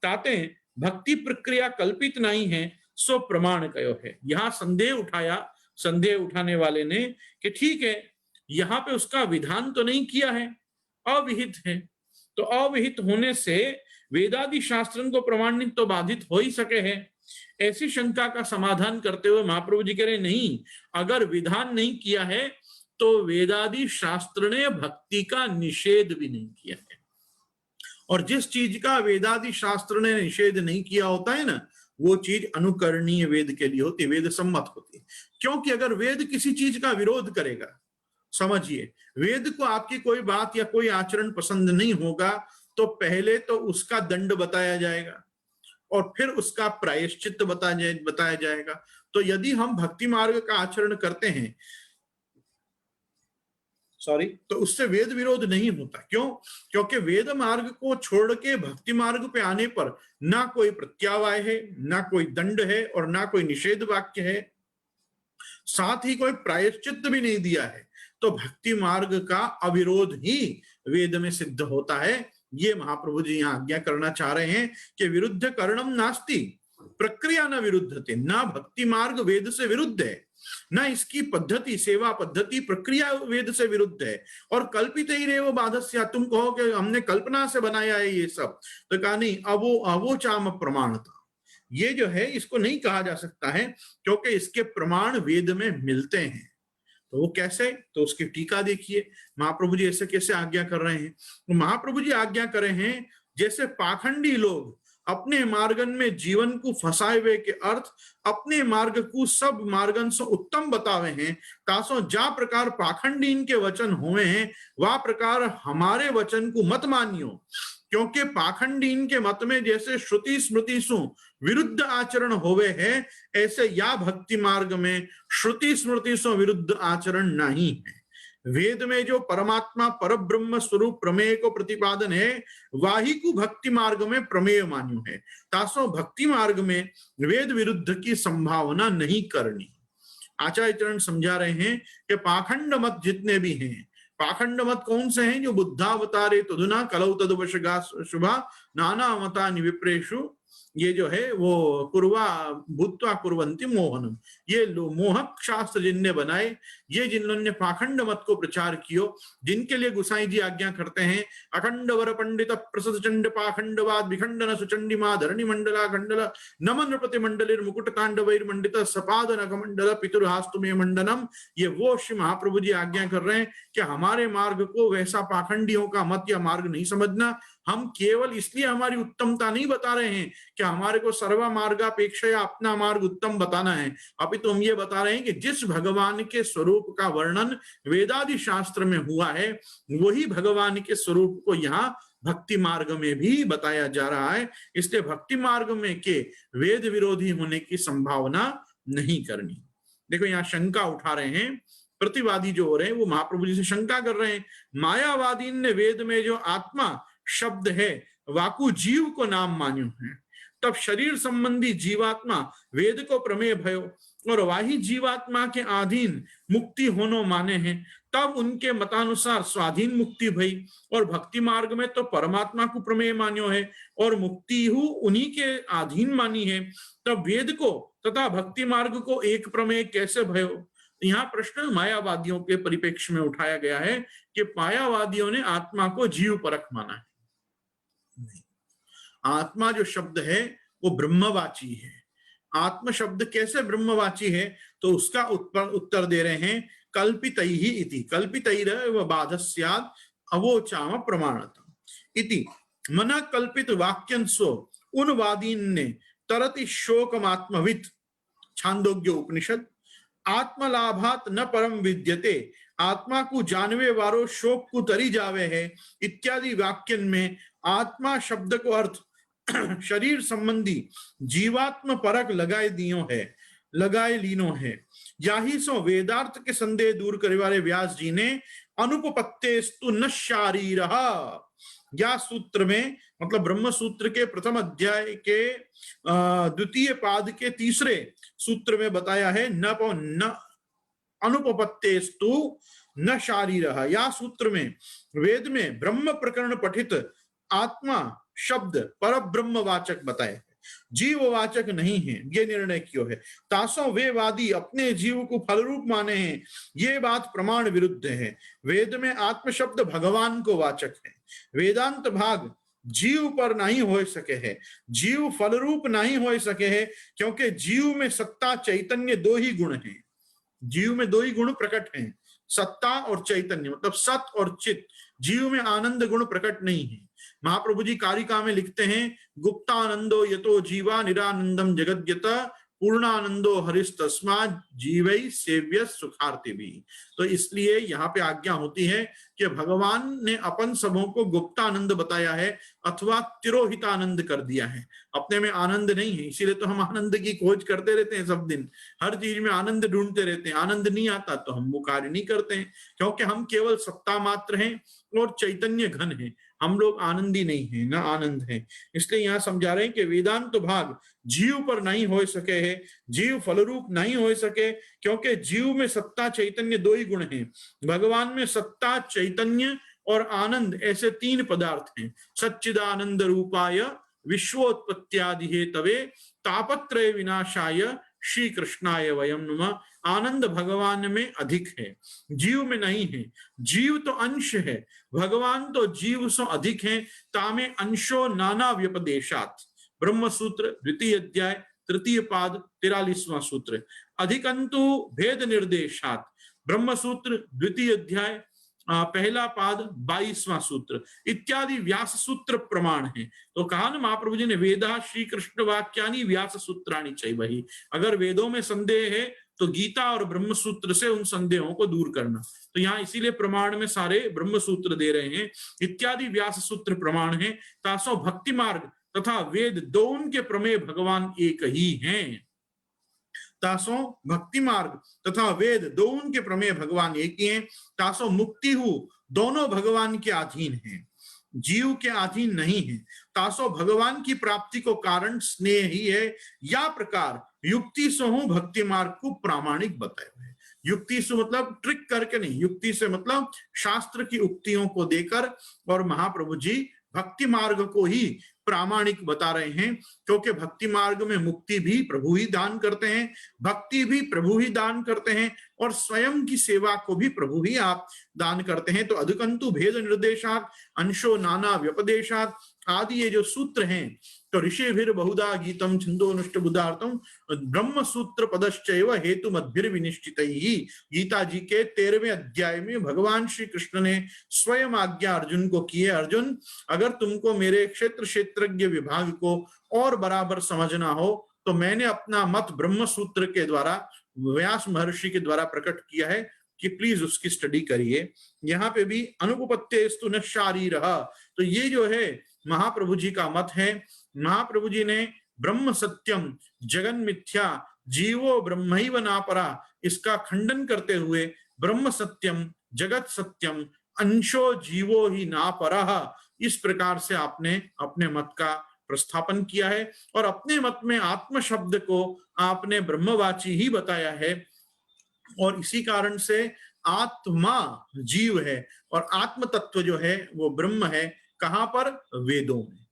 Speaker 1: ताते भक्ति प्रक्रिया कल्पित नहीं है सो प्रमाण कयो है। यहां संदेह उठाया, संदेह उठाने वाले ने कि ठीक है यहाँ पे उसका विधान तो नहीं किया है, अविहित है, तो अविहित होने से वेदादि शास्त्रन को प्रमाणित तो बाधित हो ही सके है। ऐसी शंका का समाधान करते हुए महाप्रभु जी कह रहे नहीं, अगर विधान नहीं किया है तो वेदादि शास्त्र ने भक्ति का निषेध भी नहीं किया है, और जिस चीज का वेदादि शास्त्र ने निषेध नहीं किया होता है ना वो चीज अनुकरणीय वेद के लिए होती है, वेद सम्मत होती है। क्योंकि अगर वेद किसी चीज का विरोध करेगा, समझिए वेद को आपकी कोई बात या कोई आचरण पसंद नहीं होगा तो पहले तो उसका दंड बताया जाएगा और फिर उसका प्रायश्चित बताया जाएगा। तो यदि हम भक्ति मार्ग का आचरण करते हैं तो उससे वेद विरोध नहीं होता। क्यों? क्योंकि वेद मार्ग को छोड़ के भक्ति मार्ग पे आने पर ना कोई प्रत्यावाय है, ना कोई दंड है और ना कोई निषेध वाक्य है, साथ ही कोई प्रायश्चित भी नहीं दिया है। तो भक्ति मार्ग का अविरोध ही वेद में सिद्ध होता है। ये महाप्रभु जी यहाँ आज्ञा करना चाह रहे हैं कि विरुद्ध करणम नास्ति प्रक्रिया न विरुद्धते, ना भक्ति मार्ग वेद से विरुद्ध है, न इसकी पद्धति, सेवा पद्धति, प्रक्रिया वेद से विरुद्ध है। और कल्पित ही रेव बाधस्या, तुम कहो कि हमने कल्पना से बनाया है ये सब, तो कहा नहीं, अवोचाम प्रमाणता, ये जो है इसको नहीं कहा जा सकता है, क्योंकि इसके प्रमाण वेद में मिलते हैं। तो वो कैसे, तो उसकी टीका देखिए, महाप्रभु जी ऐसे कैसे आज्ञा कर रहे हैं। तो महाप्रभु जी आज्ञा कर रहे हैं, जैसे पाखंडी लोग अपने मार्गन में जीवन को फंसाए हुए के अर्थ अपने मार्ग को सब मार्गन से उत्तम बतावे हैं, तासो जा प्रकार पाखंडी इनके वचन हुए हैं, वह प्रकार हमारे वचन को मत मानियो, क्योंकि पाखंडीन के मत में जैसे श्रुति स्मृति सु विरुद्ध आचरण होवे है, ऐसे या भक्ति मार्ग में श्रुति स्मृति से विरुद्ध आचरण नहीं है। वेद में जो परमात्मा पर ब्रह्म स्वरूप प्रमेय को प्रतिपादन है, वाही को भक्ति मार्ग में प्रमेय मान्यो है, तासो भक्ति मार्ग में वेद विरुद्ध की संभावना नहीं करनी। आचार्य चरण समझा रहे हैं कि पाखंड मत जितने भी हैं, पाखंड मत कौन से हैं, जो बुद्धावतारे तदुना कलौ तदुपशगा शुभा नाना मता विप्रेषु, ये जो है वो कुर्वा भूत्वा कुर्वन्ति मोहनम, ये मोहक शास्त्र जिनने बनाए, ये जिन्होंने पाखंड मत को प्रचार कियो, जिनके लिए गोसाई जी आज्ञा करते हैं, अखंड वर पंडित प्रसद चंड पाखंडवाद विखंडन सुचंडी मा धरणी मंडला खंडल नमन नृपति मंडलिर मुकुट तांडवैर मंडित सपाद नखमंडल पितुर्हास्तु में मंडनम, ये वो श्री महाप्रभु जी आज्ञा कर रहे हैं कि हमारे मार्ग को वैसा पाखंडियों का मत या मार्ग नहीं समझना। हम केवल इसलिए हमारी उत्तमता नहीं बता रहे हैं कि हमारे को सर्व मार्गापेक्षा या अपना मार्ग उत्तम बताना है, अपितु हम ये बता रहे हैं कि जिस भगवान के स्वरूप का वर्णन वेदादि शास्त्र में हुआ है, वही भगवान के स्वरूप को यहाँ भक्ति मार्ग में भी बताया जा रहा है। इसलिए भक्ति मार्ग में के वेद विरोधी होने की संभावना नहीं करनी। देखो यहाँ शंका उठा रहे हैं प्रतिवादी जो हो रहे हैं, वो महाप्रभु जी से शंका कर रहे हैं, मायावादी ने वेद में जो आत्मा शब्द है वाकु जीव को नाम मान्यो है, तब शरीर संबंधी जीवात्मा वेद को प्रमेय भयो और वाही जीवात्मा के अधीन मुक्ति होनो माने हैं, तब उनके मतानुसार स्वाधीन मुक्ति भई, और भक्ति मार्ग में तो परमात्मा को प्रमेय मान्यो है और मुक्ति हु उन्हीं के अधीन मानी है, तब वेद को तथा भक्ति मार्ग को एक प्रमेय कैसे भयो। यहाँ प्रश्न मायावादियों के परिप्रेक्ष्य में उठाया गया है कि मायावादियों ने आत्मा को जीव परक माना है। नहीं, आत्मा जो शब्द है वो ब्रह्मवाची है। आत्म शब्द कैसे ब्रह्मवाची है, तो उसका उत्तर दे रहे हैं कल्पितैहि इति, कल्पितैर बाधस्यात् अवोचाम प्रमाणतम इति, मना कल्पित वाक्यंसो उन वादीन ने तरति शोकमात्मवित्, छांदोग्य उपनिषद, आत्मलाभात न परम विद्यते, आत्मा को जानवे वारो शोक को तरी जावे है इत्यादि वाक्यन में आत्मा शब्द को अर्थ शरीर संबंधी जीवात्म परक लगाए लीनो है। याही सो वेदार्थ के संदेह दूर करे वाले व्यास जी ने अनुपपत्तेस्तु न शारीरः, या सूत्र में मतलब ब्रह्म सूत्र के प्रथम अध्याय के द्वितीय पाद के तीसरे सूत्र में बताया है न अनुपपत्तेस्तु न शारीरः, या सूत्र में वेद में ब्रह्म प्रकरण पठित आत्मा शब्द पर ब्रह्मवाचक बताए, जीववाचक नहीं है, ये निर्णय क्यों है। तासो वे वादी अपने जीव को फल रूप माने हैं, ये बात प्रमाण विरुद्ध है। वेद में आत्म शब्द भगवान को वाचक है, वेदांत भाग जीव पर नहीं हो सके है, जीव फल रूप नहीं हो सके है, क्योंकि जीव में सत्ता चैतन्य दो ही गुण हैं, जीव में दो ही गुण प्रकट हैं, सत्ता और चैतन्य, मतलब सत और चित। जीव में आनंद गुण प्रकट नहीं है। महाप्रभु जी कारिका में लिखते हैं, गुप्तानंदो यतो जीवा निरानंदम जगद्यत पूर्णानंदो हरिस्तस्मात् जीवै सेव्य सुखार्ति भी। तो इसलिए यहाँ पे आज्ञा होती है कि भगवान ने अपन सबों को गुप्तानंद बताया है अथवा तिरोहितानंद कर दिया है, अपने में आनंद नहीं है। इसीलिए तो हम आनंद की खोज करते रहते हैं, सब दिन हर चीज में आनंद ढूंढते रहते हैं। आनंद नहीं आता तो हम वो कार्य नहीं करते हैं, क्योंकि हम केवल सत्ता मात्र हैं और चैतन्य घन है, हम लोग आनंदी नहीं है, न आनंद है। इसलिए यहाँ समझा रहे हैं कि वेदांत भाग जीव पर नहीं हो सके है, जीव फलरूप नहीं हो सके, क्योंकि जीव में सत्ता चैतन्य दो ही गुण हैं। भगवान में सत्ता चैतन्य और आनंद ऐसे तीन पदार्थ हैं। सच्चिदानंद रूपाय विश्वोत्पत्त्यादि हेतवे तापत्रय विनाशाय श्री कृष्णाय वयम नमः। आनंद भगवान में अधिक है, जीव में नहीं है। जीव तो अंश है, भगवान तो जीव से अधिक है। तामे अंशो नाना व्यपदेशात, ब्रह्म सूत्र द्वितीय अध्याय तृतीय पाद 43वां सूत्र। अधिकंतु भेद निर्देशात, ब्रह्म सूत्र द्वितीय अध्याय पहला पाद 22वां सूत्र इत्यादि व्यास सूत्र प्रमाण है। तो कहा ना महाप्रभु जी ने, वेदा श्री कृष्ण वाक्यानि व्यास सूत्राणी चाहिए। वही अगर वेदों में संदेह है तो गीता और ब्रह्म सूत्र से उन संदेहों को दूर करना। तो यहाँ इसीलिए प्रमाण में सारे ब्रह्म सूत्र दे रहे हैं। इत्यादि व्यास सूत्र प्रमाण है। तासो भक्ति मार्ग तथा वेद दोनों के प्रमेय भगवान एक ही हैं। तासो भक्ति मार्ग तथा वेद दोनों के प्रमेय भगवान एक ही हैं। तासो मुक्ति हु दोनों भगवान के अधीन हैं, जीव के अधीन नहीं है। तासो भगवान की प्राप्ति को कारण स्नेह ही है। या प्रकार युक्ति से हूं भक्ति मार्ग को प्रामाणिक बताए हुए। युक्ति से मतलब ट्रिक करके नहीं, युक्ति से मतलब शास्त्र की उक्तियों को देकर, और महाप्रभु जी भक्ति मार्ग को ही प्रामाणिक बता रहे हैं। क्योंकि भक्ति मार्ग में मुक्ति भी प्रभु ही दान करते हैं, भक्ति भी प्रभु ही दान करते हैं, और स्वयं की सेवा को भी प्रभु ही आप दान करते हैं। तो अधिकंतु भेद निर्देशात, अंशो नाना व्यपदेशात आदि ये जो सूत्र हैं, तो ऋषिभिर बहुधा गीतम छंदोनुष्ट बुधार्थम ब्रह्म सूत्र पदश्चैव हेतु मद्भिर विनिश्चित ही। गीता जी के 13वें अध्याय में भगवान श्री कृष्ण ने स्वयं आज्ञा अर्जुन को की है, अर्जुन अगर तुमको मेरे क्षेत्र क्षेत्रज्ञ विभाग को और बराबर समझना हो तो मैंने अपना मत ब्रह्म सूत्र के द्वारा, व्यास महर्षि के द्वारा प्रकट किया है कि प्लीज उसकी स्टडी करिए। यहाँ पे भी अनुपपत्तेस्तु न शारीर, तो ये जो है महाप्रभु जी का मत है। महाप्रभु जी ने ब्रह्म सत्यम जगन मिथ्या जीवो ब्रह्मैव नापरा, इसका खंडन करते हुए ब्रह्म सत्यम जगत सत्यम अंशो जीवो ही नापरा, इस प्रकार से आपने अपने मत का प्रस्थापन किया है। और अपने मत में आत्म शब्द को आपने ब्रह्मवाची ही बताया है। और इसी कारण से आत्मा जीव है और आत्म तत्व जो है वो ब्रह्म है। कहां पर? वेदों में,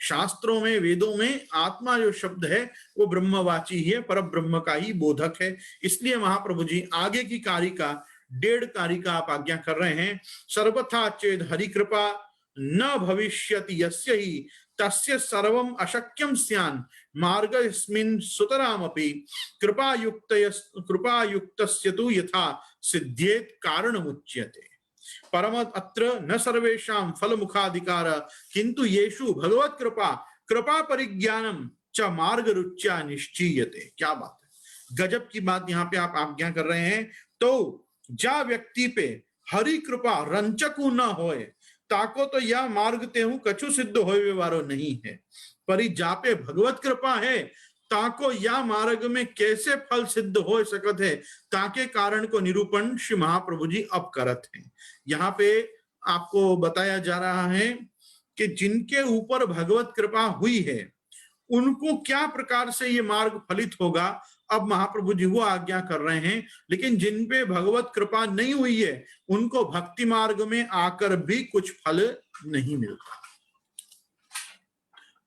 Speaker 1: शास्त्रों में, वेदों में आत्मा जो शब्द है वो ब्रह्मवाची ही है, पर ब्रह्म का ही बोधक है। इसलिए महाप्रभु जी आगे की कारिका 1.5 कारिका आप आज्ञा कर रहे हैं। सर्वथा चेद हरि कृपा न भविष्यति यस्य ही तस्य सर्वम अशक्यम स्यान् मार्गस्मिन् सुतरामपि कृपायुक्तस्य तु यथा सिद्ध्येत कारणमुच्यते। परम अत्र न सर्वेषां फल मुखाधिकार किंतु येषु भगवत कृपा परिज्ञानम च मार्ग रुच्या निश्चीयते। क्या बात है, गजब की बात यहाँ पे आप आज्ञा कर रहे हैं। तो जा व्यक्ति पे हरि कृपा रंचकु न होए ताको तो यह मार्ग तेहु कछु सिद्ध होए वारो नहीं है, परि जापे भगवत कृपा है ताको या मार्ग में कैसे फल सिद्ध हो सकत है, ताके कारण को निरूपण श्री महाप्रभु जी अब करत हैं। यहाँ पे आपको बताया जा रहा है कि जिनके ऊपर भगवत कृपा हुई है उनको क्या प्रकार से ये मार्ग फलित होगा, अब महाप्रभु जी वो आज्ञा कर रहे हैं। लेकिन जिन पे भगवत कृपा नहीं हुई है उनको भक्ति मार्ग में आकर भी कुछ फल नहीं मिलता।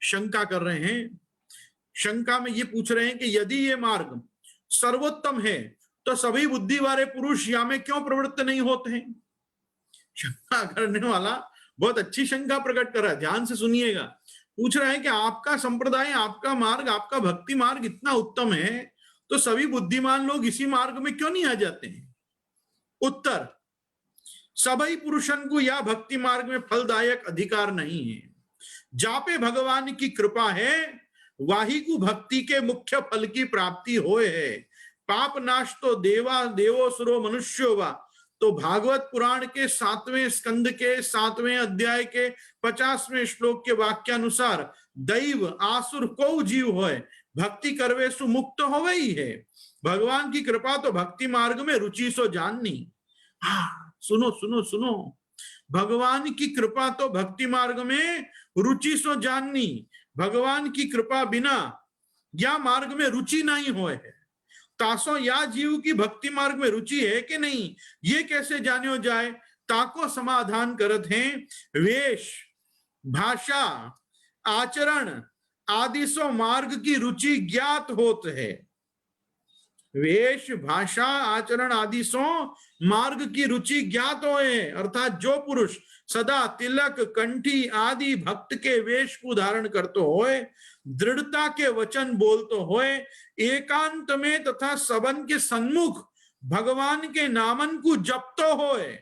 Speaker 1: शंका कर रहे हैं, शंका में ये पूछ रहे हैं कि यदि ये मार्ग सर्वोत्तम है तो सभी बुद्धि वाले पुरुष या में क्यों प्रवृत्त नहीं होते हैं। शंका करने वाला बहुत अच्छी शंका प्रकट कर रहा है, ध्यान से सुनिएगा। पूछ रहा है कि आपका संप्रदाय, आपका मार्ग, आपका भक्ति मार्ग इतना उत्तम है तो सभी बुद्धिमान लोग इसी मार्ग में क्यों नहीं आ जाते हैं। उत्तर, सभी पुरुषन को या भक्ति मार्ग में फलदायक अधिकार नहीं है। जापे भगवान की कृपा है वाही को भक्ति के मुख्य फल की प्राप्ति होए है। पाप नाश तो देवो सुरो मनुष्यो वा, तो भागवत पुराण के 7वें स्कंद के 7वें अध्याय के 50वें श्लोक के वाक्यानुसार दैव आसुर को जीव होए भक्ति करवे सु मुक्त होवे ही है। भगवान की कृपा तो भक्ति मार्ग में रुचि सो जाननी। सुनो सुनो सुनो, भगवान की कृपा तो भक्ति मार्ग में रुचि सो जाननी। भगवान की कृपा बिना या मार्ग में रुचि नहीं होए है। तासो या जीव की भक्ति मार्ग में रुचि है कि नहीं ये कैसे जाने जाए, ताको समाधान करत हैं। वेश, भाषा, आचरण आदि सो मार्ग की रुचि ज्ञात होत है। वेश भाषा आचरण आदि सो मार्ग की रुचि ज्ञात होए, अर्थात जो पुरुष सदा तिलक कंठी आदि भक्त के वेश को धारण करते होए, दृढ़ता के वचन बोलते होए, एकांत में तथा सबन के सन्मुख भगवान के नामन को जपतो होए,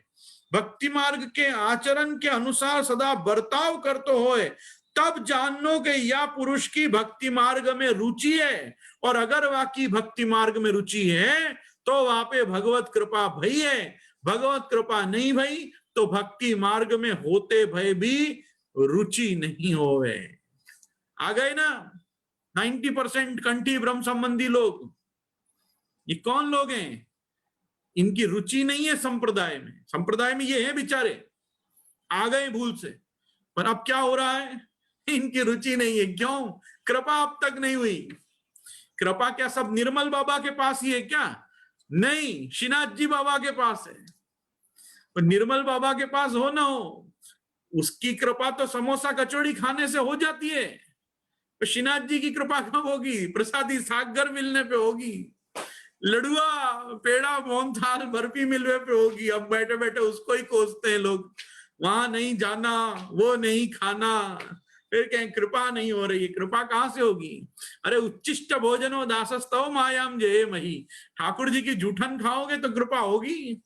Speaker 1: भक्ति मार्ग के आचरण के अनुसार सदा बर्ताव करते होए, तब जानो कि यह पुरुष की भक्ति मार्ग में रुचि है। और अगर वाकई भक्ति मार्ग में रुचि है तो वहां पे भगवत कृपा भई है, भगवत कृपा नहीं भई तो भक्ति मार्ग में होते भय भी रुचि नहीं होवे। आ गए ना 90% कंठी ब्रह्म संबंधी लोग। ये कौन लोग हैं? इनकी रुचि नहीं है संप्रदाय में, संप्रदाय में ये है बेचारे, आ गए भूल से, पर अब क्या हो रहा है, इनकी रुचि नहीं है। क्यों? कृपा अब तक नहीं हुई। कृपा क्या सब निर्मल बाबा के पास ही है क्या? नहीं, श्रीनाथ जी बाबा के पास है। तो निर्मल बाबा के पास हो ना हो, उसकी कृपा तो समोसा कचौड़ी खाने से हो जाती है। तो श्रीनाथ जी की कृपा कब होगी? प्रसादी सागर मिलने पे होगी, लड़ुआ पेड़ा मोहनथाल बर्फी मिलने पे होगी। अब बैठे बैठे उसको ही कोसते हैं लोग, वहां नहीं जाना, वो नहीं खाना, फिर कहें कृपा नहीं हो रही। कृपा कहां से होगी? अरे उच्चिष्ट भोजनो दासस्तव मायाम जय मही, ठाकुर जी की जूठन खाओगे तो कृपा होगी।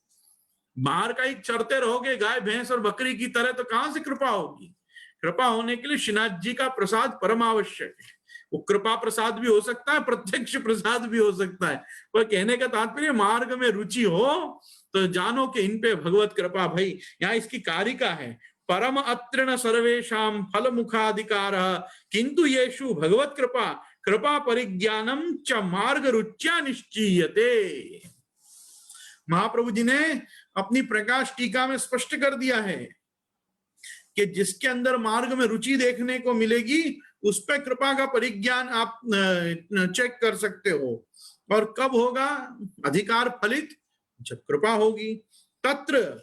Speaker 1: बाहर का ही चरते रहोगे गाय भैंस और बकरी की तरह तो कहां से कृपा होगी? कृपा होने के लिए श्रीनाथ जी का प्रसाद परम आवश्यक है। वो कृपा प्रसाद भी हो सकता है, प्रत्यक्ष प्रसाद भी हो सकता है। पर कहने का तात्पर्य मार्ग में रुचि हो तो जानो कि इन पे भगवत कृपा भाई। यहाँ इसकी कारिका है, परम अत्रिण सर्वेशाम फल मुखाधिकार किंतु येषु भगवत कृपा कृपा परिज्ञानम च मार्ग रुच्या निश्चीयते। महाप्रभु जी ने अपनी प्रकाश टीका में स्पष्ट कर दिया है कि जिसके अंदर मार्ग में रुचि देखने को मिलेगी उस पर कृपा का परिज्ञान आप चेक कर सकते हो। और कब होगा अधिकार फलित? जब कृपा होगी। तत्र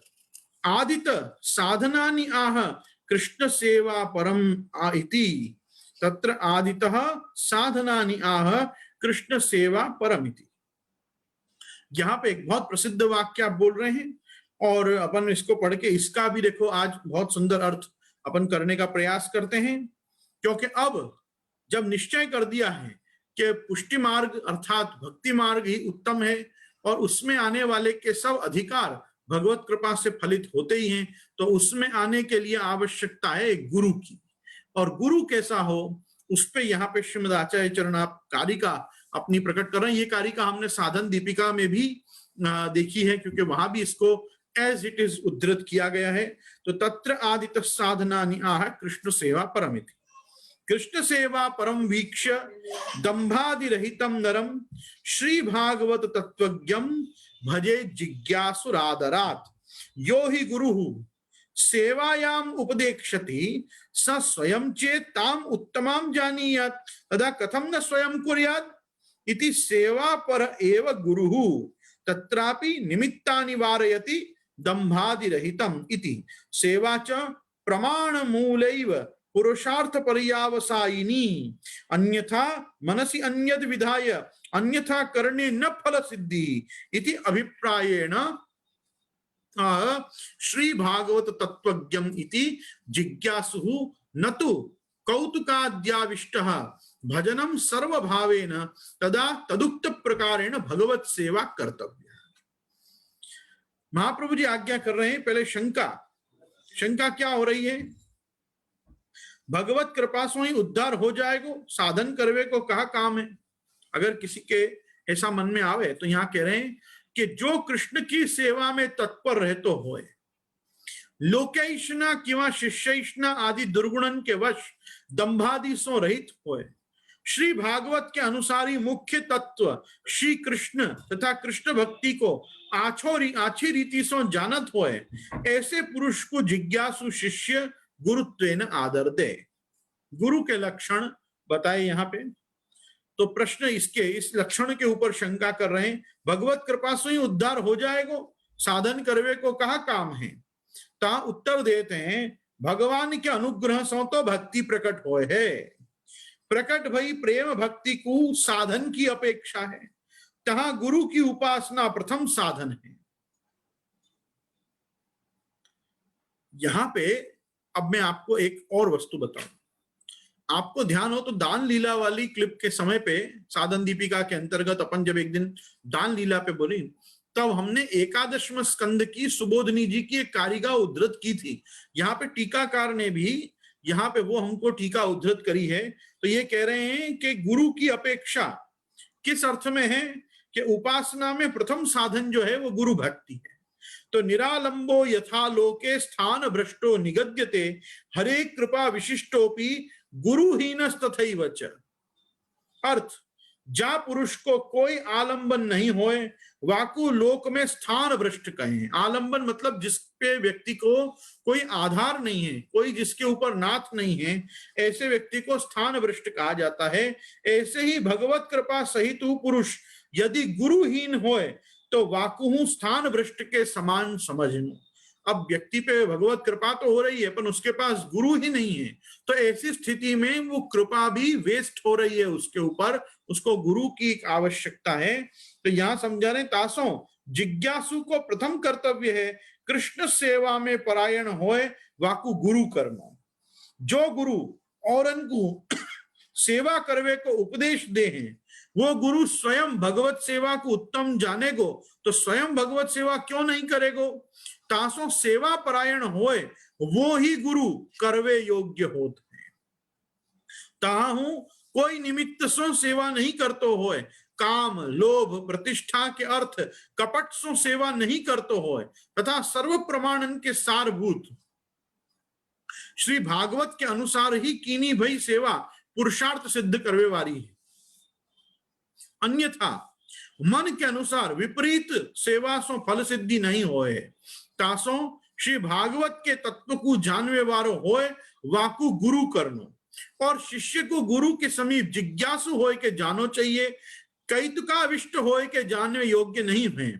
Speaker 1: आदित साधनानि आह कृष्ण सेवा परम इति, तत्र आदितः साधनानि आह कृष्ण सेवा परम इति। यहाँ पे एक बहुत प्रसिद्ध वाक्य आप बोल रहे हैं और अपन इसको पढ़ के इसका भी देखो आज बहुत सुंदर अर्थ अपन करने का प्रयास करते हैं। क्योंकि अब जब निश्चय कर दिया है कि पुष्टि मार्ग अर्थात भक्ति मार्ग ही उत्तम है और उसमें आने वाले के सब अधिकार भगवत कृपा से फलित होते ही हैं, तो उसमें आने के लिए आवश्यकता है गुरु की। और गुरु कैसा हो उस पे यहाँ पे श्रीमद आचार्य चरण आप कारिका अपनी प्रकट कर रहे हैं। ये कारिका हमने साधन दीपिका में भी देखी है, क्योंकि वहां भी इसको एज इट इज उद्धृत किया गया है। तो तत्र आदित साधनानि आह कृष्ण सेवा परमिति, कृष्ण सेवा परम वीक्ष्य दंभादिरहितम नरम श्री भागवत तत्वज्ञम भजे जिज्ञासुरादरात, यो हि गुरुः सेवायाम उपदेक्षति स स्वयं चेत ताम उत्तमाम जानीयात तदा कथम न स्वयं कुर्यात् इति सेवा पर एव गुरुः तत्रापि निमित्तानि वारयति दंभादिरहितम इति सेवा च प्रमाण मूलैव पुरुषार्थ पर्यावसायिनी अन्यथा मनसि अन्यद विधाय अन्यथा करणे न फल सिद्धि इति अभिप्रायेण श्री भागवत तत्वज्ञम इति जिज्ञासुः न तु कौतुकाद्याविष्टः भजनम सर्वभावेन तदा तदुक्त प्रकारेण भगवत सेवा कर्तव्य। महाप्रभु जी आज्ञा कर रहे हैं, पहले शंका क्या हो रही है? भगवत कृपा से ही उद्धार हो जाएगा, साधन करवे को कहा काम है। अगर किसी के ऐसा मन में आवे तो यहाँ कह रहे हैं कि जो कृष्ण की सेवा में तत्पर रहते होए, लोकैष्णा किंवा शिष्यैष्णा आदि दुर्गुणन के वश दंभादि सो रहित होए, श्री भागवत के अनुसारी मुख्य तत्व श्री कृष्ण तथा कृष्ण भक्ति को आछी रीति सो जानत होए, ऐसे पुरुष को जिज्ञासु शिष्य गुरुत्वेन आदर दे। गुरु के लक्षण बताए यहाँ पे। तो प्रश्न इस लक्षण के ऊपर शंका कर रहे हैं, भगवत कृपा से ही उद्धार हो जाएगा, साधन करवे को कहा काम है? ता उत्तर देते हैं, भगवान के अनुग्रह से तो भक्ति प्रकट होए है। प्रकट भई प्रेम भक्ति को साधन की अपेक्षा है। तहां गुरु की उपासना प्रथम साधन है। यहां पे अब मैं आपको एक और वस्तु बताऊं। आपको ध्यान हो तो दान लीला वाली क्लिप के समय पे साधन दीपिका के अंतर्गत अपन जब एक दिन दान लीला पे बोली, तब हमने एकादशम स्कंद की सुबोधनी जी की एक कारिका उद्धृत की थी। यहाँ पे टीकाकार ने भी यहाँ पे वो हमको टीका उद्धृत करी है। तो ये कह रहे हैं कि गुरु की अपेक्षा किस अर्थ में है कि उपासना में प्रथम साधन जो है वो गुरु भक्ति है। तो निरालंबो यथा लोके स्थान भ्रष्टो निगद्यते हरे कृपा विशिष्टोपि गुरुहीन तथैव च। अर्थ, जा पुरुष को कोई आलंबन नहीं होए वाकु लोक में स्थान भ्रष्ट कहें। आलंबन मतलब जिसपे व्यक्ति को कोई आधार नहीं है, कोई जिसके ऊपर नाथ नहीं है, ऐसे व्यक्ति को स्थान भ्रष्ट कहा जाता है। ऐसे ही भगवत कृपा सहित पुरुष यदि गुरुहीन होए तो वाकुहु स्थान भ्रष्ट के समान समझनो। अब व्यक्ति पे भगवत कृपा तो हो रही है पर उसके पास गुरु ही नहीं है, तो ऐसी स्थिति में वो कृपा भी वेस्ट हो रही है उसके ऊपर, उसको गुरु की एक आवश्यकता है। तो यहां समझा रहे तासों जिज्ञासु को प्रथम कर्तव्य है कृष्ण सेवा में परायण होए वाकु गुरु करना। जो गुरु औरन को सेवा करवे को उपदेश दे हैं, वो गुरु स्वयं भगवत सेवा को उत्तम जानेगो तो स्वयं भगवत सेवा क्यों नहीं करेगो। तासों सेवा परायण होए वो ही गुरु करवे योग्य होत है। ताहू कोई निमित्त सो सेवा नहीं करतो होए, काम लोभ प्रतिष्ठा के अर्थ कपट सो सेवा नहीं करतो होए, तथा सर्व प्रमाणन के सारभूत श्री भागवत के अनुसार ही कीनी भई सेवा पुरुषार्थ सिद्ध करवे वाली है। अन्यथा मन के अनुसार विपरीत सेवा सो फल सिद्धि नहीं होए। तासों श्री भागवत के तत्व को जानवे वारो होए वाकु गुरु करनो। और शिष्य को गुरु के समीप जिज्ञासु होए के जानो चाहिए, कैतुकाविष्ट होए के जानवे योग्य नहीं है।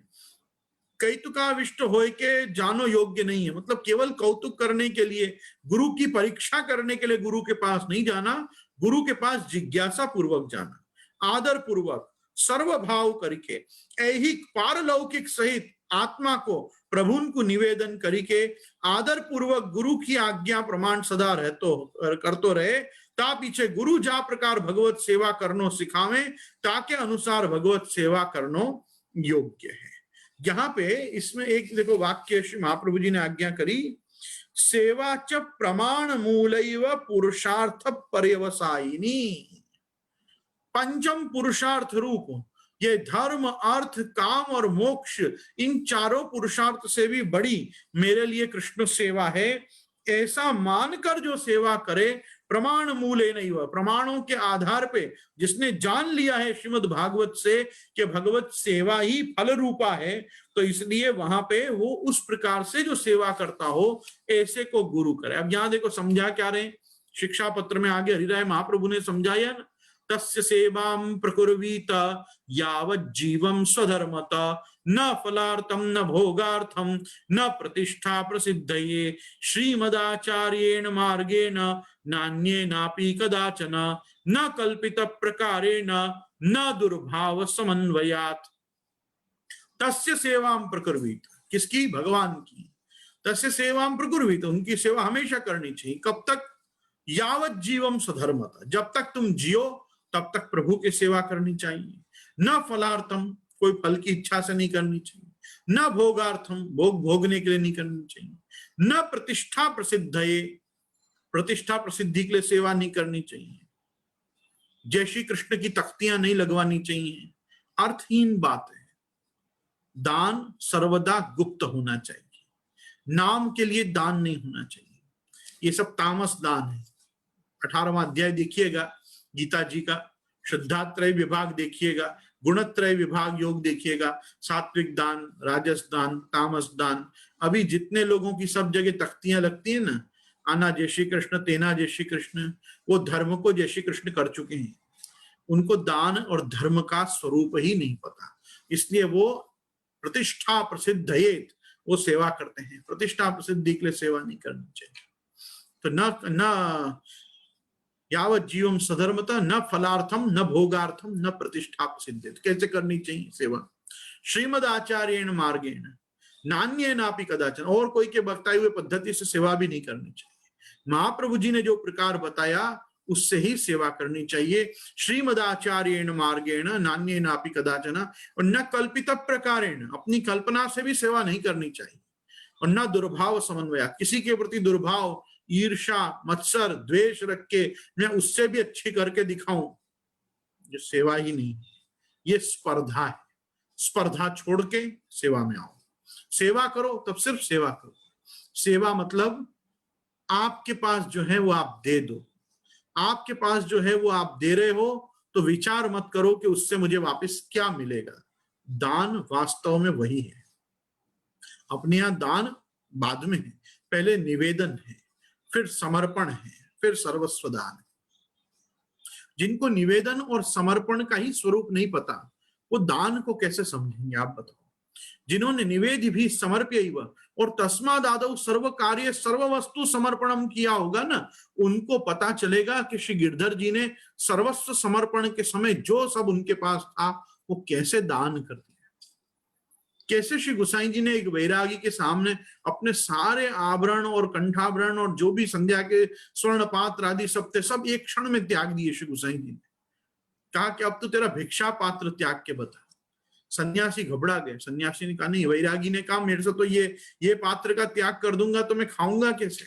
Speaker 1: कैतुकाविष्ट होए के जानो योग्य नहीं है मतलब केवल कौतुक करने के लिए, गुरु की परीक्षा करने के लिए गुरु के पास नहीं जाना, गुरु के पास जिज्ञासा पूर्वक जाना, आदर पूर्वक सर्वभाव करके ऐहिक पारलौकिक सहित आत्मा को प्रभु को निवेदन करके आदर पूर्वक गुरु की आज्ञा प्रमाण सदा करतो रहे। ता पीछे गुरु जा प्रकार भगवत सेवा करनो सिखावे ताके अनुसार भगवत सेवा करनो योग्य है। यहाँ पे इसमें एक देखो वाक्य श्री महाप्रभु जी ने आज्ञा करी, सेवा च प्रमाण मूलैव पुरुषार्थ पर्यवसायिनी। पंचम पुरुषार्थ रूप ये धर्म अर्थ काम और मोक्ष, इन चारों पुरुषार्थ से भी बड़ी मेरे लिए कृष्ण सेवा है। ऐसा मानकर जो सेवा करे प्रमाण मूले नहीं हुआ, प्रमाणों के आधार पे जिसने जान लिया है श्रीमद् भागवत से कि भगवत सेवा ही फल रूपा है, तो इसलिए वहां पे वो उस प्रकार से जो सेवा करता हो ऐसे को गुरु करे। अब यहां देखो समझा क्या रहे, शिक्षा पत्र में आगे हरिराय महाप्रभु ने समझाया ना, तस्य सेवां प्रकुर्वीत यावत् जीवं स्वधर्मत न फलार्थम न भोगार्थम न प्रतिष्ठा प्रसिद्धये श्रीमदाचार्येण मार्गेण नान्येनापि कदाचन न कल्पित प्रकारेण न दुर्भाव समन्वयात्। तस्य सेवां प्रकुर्वीत, किसकी? भगवान की। तस्य सेवां प्रकुर्वीत, उनकी सेवा हमेशा करनी चाहिए। कब तक? यावत् जीवम स्वधर्मत, जब तक तुम जियो तब तक प्रभु की सेवा करनी चाहिए। न फलार्थम, कोई फल की इच्छा से नहीं करनी चाहिए, न भोगार्थम, भोग भोगने के लिए नहीं करनी चाहिए, न प्रतिष्ठा प्रसिद्धये, प्रतिष्ठा प्रसिद्धि के लिए सेवा नहीं करनी चाहिए, जय श्री कृष्ण की तख्तियां नहीं लगवानी चाहिए, अर्थहीन बात है। दान सर्वदा गुप्त होना चाहिए, नाम के लिए दान नहीं होना चाहिए, ये सब तामस दान है। 18वां अध्याय देखिएगा गीता जी का, शुद्धात्रय विभाग देखिएगा, गुणत्रय विभाग योग देखिएगा, सात्विक दान, राजस दान, तामस दान। अभी जितने लोगों की सब जगह तख्तियां लगती है ना, आना जय श्री कृष्ण तेना जय श्री कृष्ण, वो धर्म को जय श्री कृष्ण कर चुके हैं, उनको दान और धर्म का स्वरूप ही नहीं पता, इसलिए वो प्रतिष्ठा प्रसिद्धयेत, वो सेवा करते हैं, प्रतिष्ठा प्रसिद्धि के लिए सेवा नहीं करनी चाहिए। तो न यावत जीवम सधर्मता न फलार्थम न भोगार्थम न प्रतिष्ठा सिद्धित। कैसे करनी चाहिए सेवा? श्रीमद आचार्येण मार्गेण नान्य नापि कदाचन, और कोई के बताए हुए पद्धति से सेवा भी नहीं करनी चाहिए। महाप्रभु जी ने जो प्रकार बताया उससे ही सेवा करनी चाहिए। श्रीमदाचार्येण मार्गेण नान्य नापि कदाचन, और न कल्पित प्रकारेण, अपनी कल्पना से भी सेवा नहीं करनी चाहिए। और न दुर्भाव समन्वय, किसी के प्रति दुर्भाव, ईर्षा, मत्सर, द्वेष रख के मैं उससे भी अच्छी करके दिखाऊं, ये सेवा ही नहीं, ये स्पर्धा है। स्पर्धा छोड़ के सेवा में आओ। सेवा करो तब सिर्फ सेवा करो। सेवा मतलब आपके पास जो है वो आप दे दो। आपके पास जो है वो आप दे रहे हो तो विचार मत करो कि उससे मुझे वापस क्या मिलेगा। दान वास्तव में वही है। अपने यहां दान बाद में है, पहले निवेदन है, फिर समर्पण है, फिर सर्वस्व दान है। जिनको निवेदन और समर्पण का ही स्वरूप नहीं पता, वो दान को कैसे समझेंगे आप बताओ। जिन्होंने निवेदि भी समर्प्यैव और तस्मादादौ सर्व कार्य सर्व वस्तु समर्पणम किया होगा ना, उनको पता चलेगा कि श्री गिरधर जी ने सर्वस्व समर्पण के समय जो सब उनके पास था वो कैसे दान कर दिया। कैसे श्री गोसाई जी ने एक वैरागी के सामने अपने सारे आभरण और कंठाभरण और जो भी संध्या के स्वर्ण पात्र आदि सब थे, सब एक क्षण में त्याग दिए। श्री गोसाई जी ने कहा कि अब तो तेरा भिक्षा पात्र त्याग के बता। सन्यासी घबरा गए। सन्यासी ने कहा नहीं, वैरागी ने कहा मेरे से तो ये पात्र का त्याग कर दूंगा तो मैं खाऊंगा कैसे?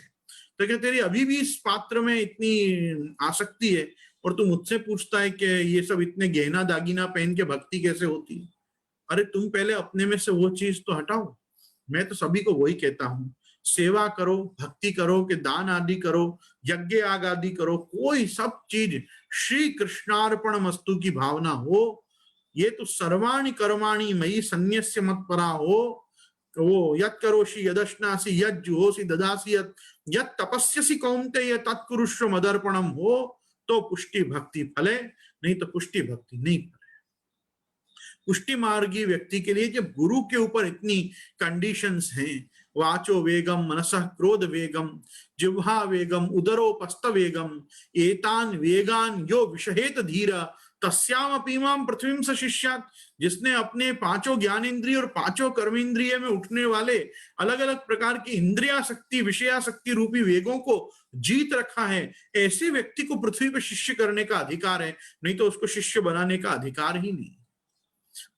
Speaker 1: तो क्या तेरी अभी भी इस पात्र में इतनी आसक्ति है और तू मुझसे पूछता है कि ये सब इतने गहना दागिना पहन के भक्ति कैसे होती है? अरे तुम पहले अपने में से वो चीज तो हटाओ। मैं तो सभी को वही कहता हूँ, सेवा करो, भक्ति करो, कि दान आदि करो, यज्ञ आग आदि करो, कोई सब चीज श्री कृष्णार्पण मस्तु की भावना हो। ये तो सर्वाणि कर्माणि मयि सन्न्यस्य मत्परा हो। वो यत् करोषि यदश्नासि यत् जुहोसि ददासि यत् तपस्यसि कौन्तेय तत्कुरुष्व मदर्पणम हो, तो पुष्टि भक्ति फले, नहीं तो पुष्टि भक्ति नहीं फले। पुष्टि मार्गी व्यक्ति के लिए जब गुरु के ऊपर इतनी कंडीशंस हैं, वाचो वेगम मनसः क्रोध वेगम जिह्वा वेगम उदरोपस्थ वेगम एतान वेगान यो विषहेत धीरा तस्याम अपीमाम पृथ्वीम स शिष्यात्। जिसने अपने पांचों ज्ञानेन्द्रिय और पांचों कर्मेंद्रिय में उठने वाले अलग अलग प्रकार की इंद्रियाशक्ति विषयाशक्ति रूपी वेगों को जीत रखा है, ऐसे व्यक्ति को पृथ्वी पर शिष्य करने का अधिकार है, नहीं तो उसको शिष्य बनाने का अधिकार ही नहीं।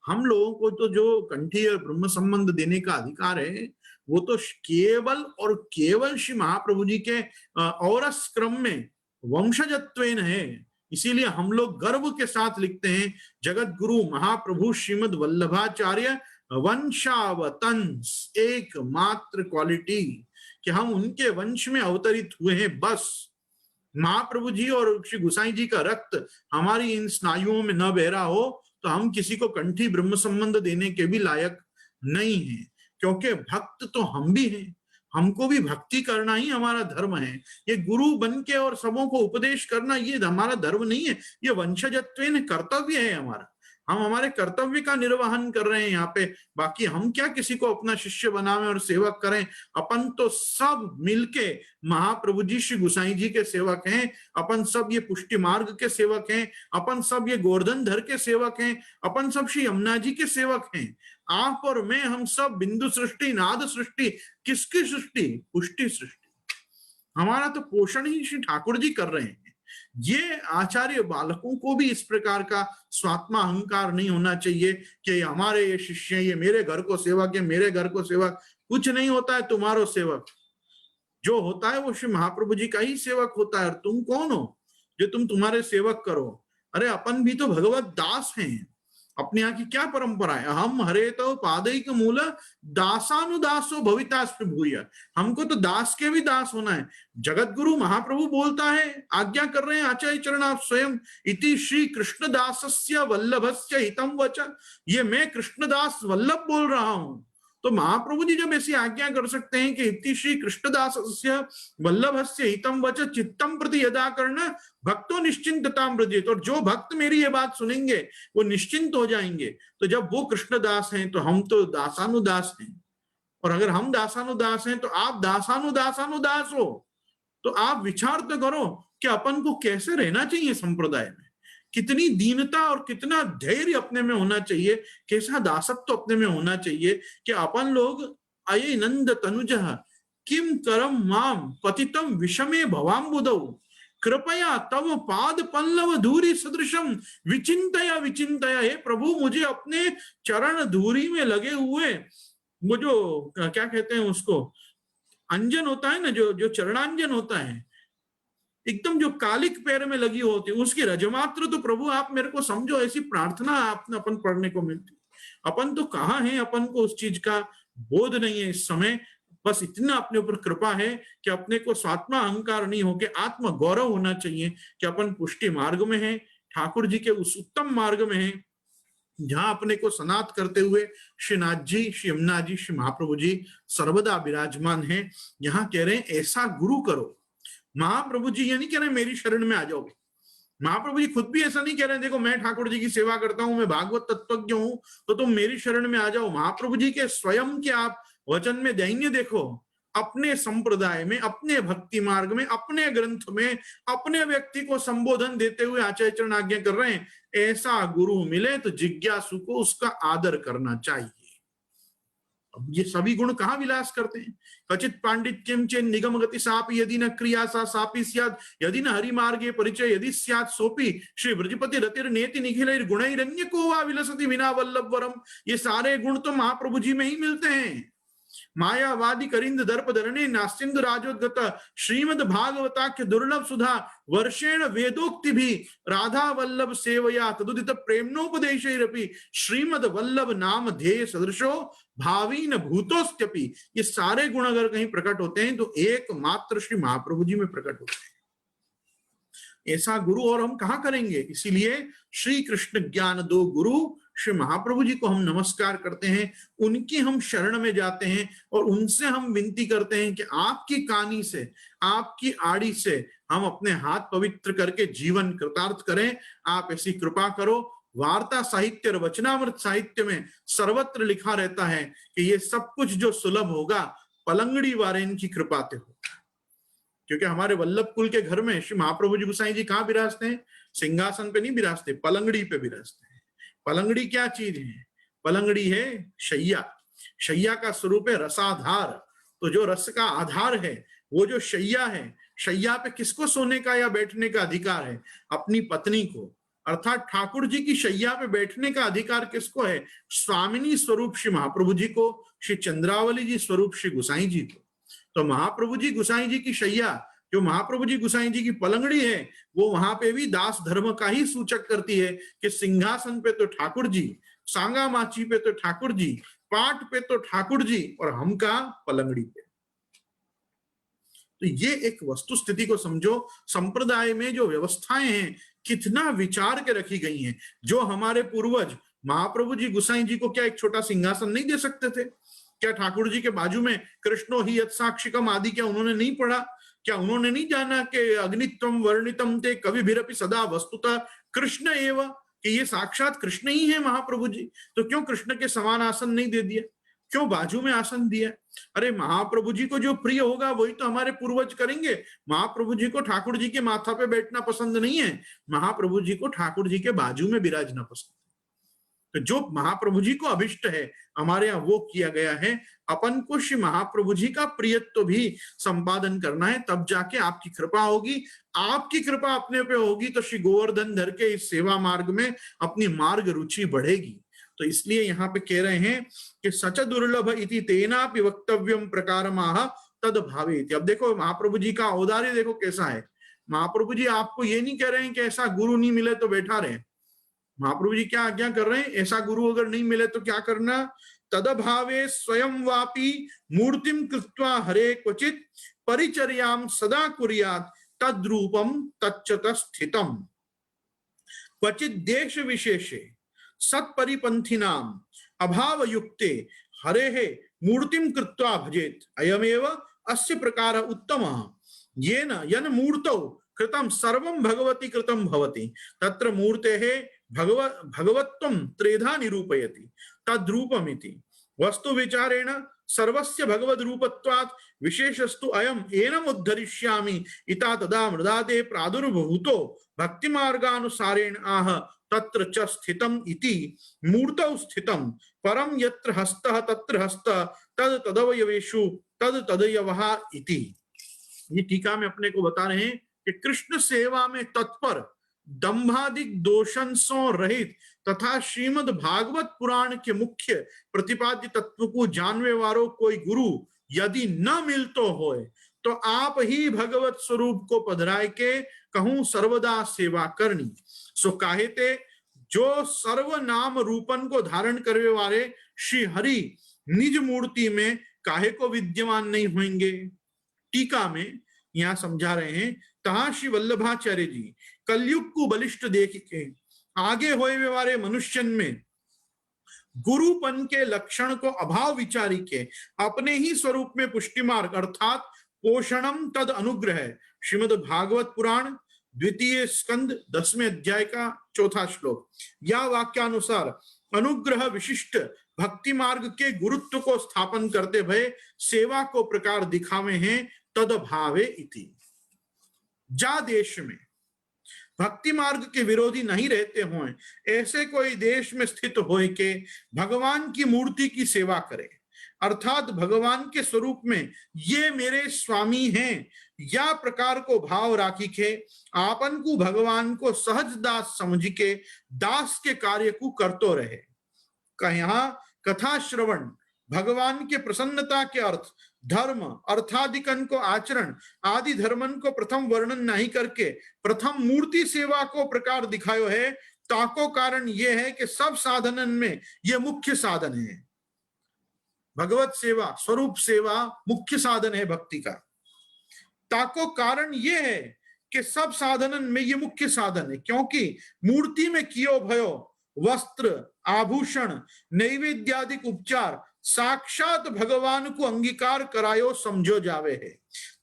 Speaker 1: हम लोगों को तो जो कंठी और ब्रह्म संबंध देने का अधिकार है वो तो केवल और केवल श्री महाप्रभु जी के औरस क्रम में वंशजत्वेन है। इसीलिए हम लोग गर्व के साथ लिखते हैं जगत गुरु महाप्रभु श्रीमद वल्लभाचार्य वंशावतंस, एकमात्र क्वालिटी कि हम उनके वंश में अवतरित हुए हैं। बस महाप्रभु जी और श्री गोसाई जी का रक्त हमारी इन स्नायुओं में न बह रहा हो तो हम किसी को कंठी ब्रह्म संबंध देने के भी लायक नहीं है, क्योंकि भक्त तो हम भी हैं। हमको भी भक्ति करना ही हमारा धर्म है। ये गुरु बन के और सबों को उपदेश करना ये हमारा धर्म नहीं है, ये वंशजत्वेन कर्तव्य है हमारा। हम हमारे कर्तव्य का निर्वहन कर रहे हैं यहाँ पे। बाकी हम क्या किसी को अपना शिष्य बनावे और सेवक करें? अपन तो सब मिलके महाप्रभु जी श्री गोसाई जी के सेवक हैं। अपन सब ये पुष्टि मार्ग के सेवक हैं। अपन सब ये गोवर्धन धर के सेवक हैं। अपन सब श्री यमुना जी के सेवक हैं। आप और मैं, हम सब बिंदु सृष्टि नाद सृष्टि, किसकी सृष्टि? पुष्टि सृष्टि। हमारा तो पोषण ही श्री ठाकुर जी कर रहे हैं। ये आचार्य बालकों को भी इस प्रकार का स्वात्मा अहंकार नहीं होना चाहिए कि हमारे ये शिष्य, ये मेरे घर को सेवक है, मेरे घर को सेवक। कुछ नहीं होता है तुम्हारो सेवक, जो होता है वो श्री महाप्रभु जी का ही सेवक होता है। और तुम कौन हो जो तुम तुम्हारे सेवक करो? अरे अपन भी तो भगवत दास हैं। अपने यहाँ की क्या परंपरा है? हम हरे तो पादैक मूल दासानुदासो भवितास्म भूय। हमको तो दास के भी दास होना है। जगत गुरु महाप्रभु बोलता है, आज्ञा कर रहे हैं आचार्य चरण आप स्वयं, इति श्री कृष्णदासस्य वल्लभस्य हितम वच। ये मैं कृष्णदास वल्लभ बोल रहा हूं। तो महाप्रभु जी जब ऐसी आज्ञा कर सकते हैं कि इति श्री कृष्णदासस्य वल्लभस्य हितम वच चित्तम प्रति यदा कर्ण भक्तो निश्चिंतताम व्रजेत। और जो भक्त मेरी ये बात सुनेंगे वो निश्चिंत हो जाएंगे। तो जब वो कृष्णदास हैं तो हम तो दासानुदास हैं। और अगर हम दासानुदास हैं तो आप दासानुदास हो। तो आप विचार तो करो, कि अपन को कैसे रहना चाहिए संप्रदाय में, कितनी दीनता और कितना धैर्य अपने में होना चाहिए, कैसा दासत्व अपने में होना चाहिए कि अपन लोग अये नंद तनुजः किम करम माम पतितम विषमे भवाम्बुदौ कृपया तव पाद पल्लव धूरी सदृशम विचिंतया विचिंतया। हे प्रभु, मुझे अपने चरण धूरी में लगे हुए वो जो क्या कहते हैं उसको, अंजन होता है ना, जो जो चरणांजन होता है, एकदम जो कालिक पैर में लगी होती है, उसकी रजमात्र तो प्रभु आप मेरे को समझो, ऐसी प्रार्थना आपने अपन पढ़ने को मिलती। अपन तो कहाँ है, अपन को उस चीज का बोध नहीं है इस समय। बस इतना अपने ऊपर कृपा है कि अपने को स्वात्मा अहंकार नहीं होके आत्म गौरव होना चाहिए कि अपन पुष्टि मार्ग में है, ठाकुर जी के उस उत्तम मार्ग में है जहां अपने को सनात करते हुए श्रीनाथ जी, श्री यमुना जी, श्री महाप्रभु जी सर्वदा विराजमान है। यहाँ कह रहे हैं ऐसा गुरु करो। महाप्रभु जी ये नहीं कह रहे मेरी शरण में आ जाओगे, महाप्रभु जी खुद भी ऐसा नहीं कह रहे हैं देखो मैं ठाकुर जी की सेवा करता हूं, मैं भागवत तत्वज्ञ हूं तो तुम मेरी शरण में आ जाओ। महाप्रभु जी के स्वयं के आप वचन में दैन्य देखो, अपने संप्रदाय में, अपने भक्ति मार्ग में, अपने ग्रंथ में, अपने व्यक्ति को संबोधन देते हुए आचार्य चरण आज्ञा कर रहे हैं ऐसा गुरु मिले तो जिज्ञासु को उसका आदर करना चाहिए। अब ये सभी गुण कहाँ विलास करते हैं? कचित पांडित्यम चे निगम गति सापि यदि न क्रिया सा सापि स्यात् यदि न हरि मार्गे परिचय यदि स्यात् सोपि श्री ब्रजपति रतिर नेति निखिलैर गुणैरन्य को वा विलसति विना वल्लभ वरम। ये सारे गुण तो महाप्रभु जी में ही मिलते हैं। मायावादी करिंद दर्प धरणे नास्तिंदु राजोद्गत श्रीमद भागवताख्य दुर्लभ सुधा वर्षेण वेदोक्ति भी राधा वल्लभ सेवया तदुदित प्रेमनोपदेशैरपि श्रीमद वल्लभ नाम ध्येय सदृशो भावीन भूतोस्त्यपि। ये सारे गुण अगर कहीं प्रकट होते हैं तो एकमात्र श्री महाप्रभु जी में प्रकट होते हैं। ऐसा गुरु और हम कहाँ करेंगे? इसीलिए श्री कृष्ण ज्ञान दो गुरु श्री महाप्रभु जी को हम नमस्कार करते हैं, उनकी हम शरण में जाते हैं और उनसे हम विनती करते हैं कि आपकी कानी से, आपकी आड़ी से हम अपने हाथ पवित्र करके जीवन कृतार्थ करें। आप ऐसी कृपा करो। वार्ता साहित्य और वचनामृत साहित्य में सर्वत्र लिखा रहता है कि ये सब कुछ जो सुलभ होगा पलंगड़ी वारेन की कृपा से होगा। क्योंकि हमारे वल्लभ कुल के घर में श्री महाप्रभु जी गोसाई जी कहाँ विराजते हैं? सिंहासन पे नहीं विराजते, पलंगड़ी पे विराजते हैं। पलंगड़ी क्या चीज है? पलंगड़ी है शैया। शैया का स्वरूप है रसाधार। तो जो रस का आधार है वो जो शैया है, शैया पे किसको सोने का या बैठने का अधिकार है? अपनी पत्नी को। अर्थात ठाकुर जी की शैया पे बैठने का अधिकार किसको है? स्वामिनी स्वरूप श्री महाप्रभु जी को, श्री चंद्रावली जी स्वरूप श्री गोसाई जी को। तो महाप्रभु जी गोसाई जी की शैया, जो महाप्रभु जी गोसाई जी की पलंगड़ी है, वो वहां पे भी दास धर्म का ही सूचक करती है कि सिंहासन पे तो ठाकुर जी, सांगा माची पे तो ठाकुर जी, पाट पे तो ठाकुर जी और हम का पलंगड़ी पे। तो ये एक वस्तु स्थिति को समझो। संप्रदाय में जो व्यवस्थाएं हैं कितना विचार के रखी गई हैं। जो हमारे पूर्वज महाप्रभु जी गोसाई जी को क्या एक छोटा सिंहासन नहीं दे सकते थे? क्या ठाकुर जी के बाजू में कृष्णो ही यत् साक्षिकम आदि क्या उन्होंने नहीं पढ़ा? क्या उन्होंने नहीं जाना कि अग्नित्वम वर्णितम ते कवि भिरपि सदा वस्तुतः कृष्ण एव, कि ये साक्षात कृष्ण ही है महाप्रभु जी? तो क्यों कृष्ण के समान आसन नहीं दे दिया? क्यों बाजू में आसन दिया? अरे महाप्रभु जी को जो प्रिय होगा वही तो हमारे पूर्वज करेंगे। महाप्रभु जी को ठाकुर जी के माथा पे बैठना पसंद नहीं है, महाप्रभु जी को ठाकुर जी के बाजू में विराजना पसंद है। तो जो महाप्रभु जी को अभिष्ट है हमारे यहाँ वो किया गया है। अपन को श्री महाप्रभु जी का प्रियत्व भी संपादन करना है, तब जाके आपकी कृपा होगी। आपकी कृपा अपने पे होगी तो श्री गोवर्धन धर के इस सेवा मार्ग में अपनी मार्ग रुचि बढ़ेगी। तो इसलिए यहाँ पे कह रहे हैं कि सच दुर्लभ इति तेनापि वक्तव्यम प्रकारमाह तद भावेति। अब देखो महाप्रभु जी का औदार्य देखो कैसा है। महाप्रभु जी आपको ये नहीं कह रहे हैं कि ऐसा गुरु नहीं मिले तो बैठा रहे। महाप्रभु जी क्या आज्ञा कर रहे हैं? ऐसा गुरु अगर नहीं मिले तो क्या करना? तदभावे स्वयं वापी मूर्तिम कृत्वा हरे क्वचित परिचर्याम सदा कुर्यात् तद्रूपम तच्चत स्थितम क्वचित देश विशेषे सत्परिपंथिनाम अभाव युक्ते हरेः मूर्तिम कृत्वा भजेत अयमेव अस्य प्रकार उत्तम येन यन मूर्तौ कृतम सर्वं भगवती कृतम भवति तत्र मूर्तेः भगवत्वं त्रेधा निरूपयति तद्रूपमिति। वस्तु विचारेण सर्वस्य भगवद रूपत्वात् विशेषस्तु अयम एनम उद्धरिष्यामि इता तदा मृदाते प्रादुर्भूतो भक्ति मार्गानुसारेण आह तत्र च स्थितम इति मूर्तौ स्थितम परम यत्र हस्तः तत्र हस्तः तद तदवयवेषु तद तदयवः इति। ये टीका में अपने को बता रहे हैं कि कृष्ण सेवा में तत्पर, दंभादिक दोषंसों रहित तथा श्रीमद् भागवत पुराण के मुख्य प्रतिपाद्य तत्व को जानवे वालों कोई गुरु यदि न मिलतो होए तो आप ही भगवत स्वरूप को पधराय के कहूं सर्वदा सेवा करनी। सो काहेते जो सर्व नाम रूपन को धारण करने वाले श्री हरि निज मूर्ति में काहे को विद्यमान नहीं होंगे। टीका में यहां समझा रहे हैं, तहा श्री वल्लभाचार्य जी कलयुग को बलिष्ठ देख के आगे होए वाले मनुष्यन में गुरुपन के लक्षण को अभाव विचारी के अपने ही स्वरूप में पुष्टि मार्ग अर्थात पोषणम तद अनुग्रह श्रीमद् भागवत पुराण द्वितीय स्कंद 10वें अध्याय का 4था श्लोक या वाक्यानुसार अनुग्रह विशिष्ट भक्ति मार्ग के गुरुत्व को स्थापन करते भय सेवा को प्रकार दिखावे हैं तद भावे इति। जा देश में भक्ति मार्ग के विरोधी नहीं रहते हों ऐसे कोई देश में स्थित होए के भगवान की मूर्ति की सेवा करे, अर्थात भगवान के स्वरूप में ये मेरे स्वामी हैं या प्रकार को भाव राखी के आपन को भगवान को सहज दास समझ के दास के कार्य को करतो रहे। कहा कथा श्रवण भगवान के प्रसन्नता के अर्थ धर्म अर्थादिकन को आचरण आदि धर्मन को प्रथम वर्णन नहीं करके प्रथम मूर्ति सेवा को प्रकार दिखायो है। ताको कारण यह है कि सब साधनन में यह मुख्य साधन है। भगवत सेवा स्वरूप सेवा मुख्य साधन है भक्ति का। ताको कारण यह है कि सब साधनन में यह मुख्य साधन है, क्योंकि मूर्ति में कियो भयो वस्त्र आभूषण नैवेद्यादिक उपचार साक्षात भगवान को अंगीकार करायो समझो जावे है।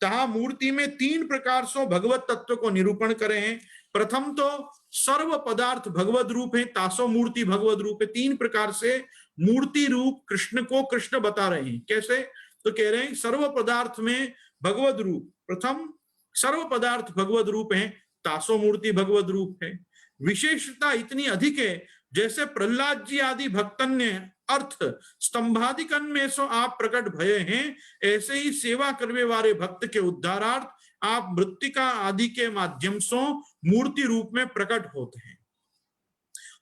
Speaker 1: तहा मूर्ति में 3 प्रकार से भगवत तत्व को निरूपण करे हैं। प्रथम तो सर्व पदार्थ भगवत रूप है, तासो मूर्ति भगवत रूप है। 3 प्रकार से मूर्ति रूप कृष्ण को कृष्ण बता रहे हैं। कैसे? तो कह रहे हैं सर्व पदार्थ में भगवत रूप, प्रथम सर्व पदार्थ भगवत रूप है, तासो मूर्ति भगवत रूप है। विशेषता इतनी अधिक है जैसे प्रहलाद जी आदि भक्तन ने अर्थ स्तंभादिकन में सो आप प्रकट भये हैं, ऐसे ही सेवा करने वाले भक्त के उद्धारार्थ आप मृत्तिका आदि के माध्यम से मूर्ति रूप में प्रकट होते हैं।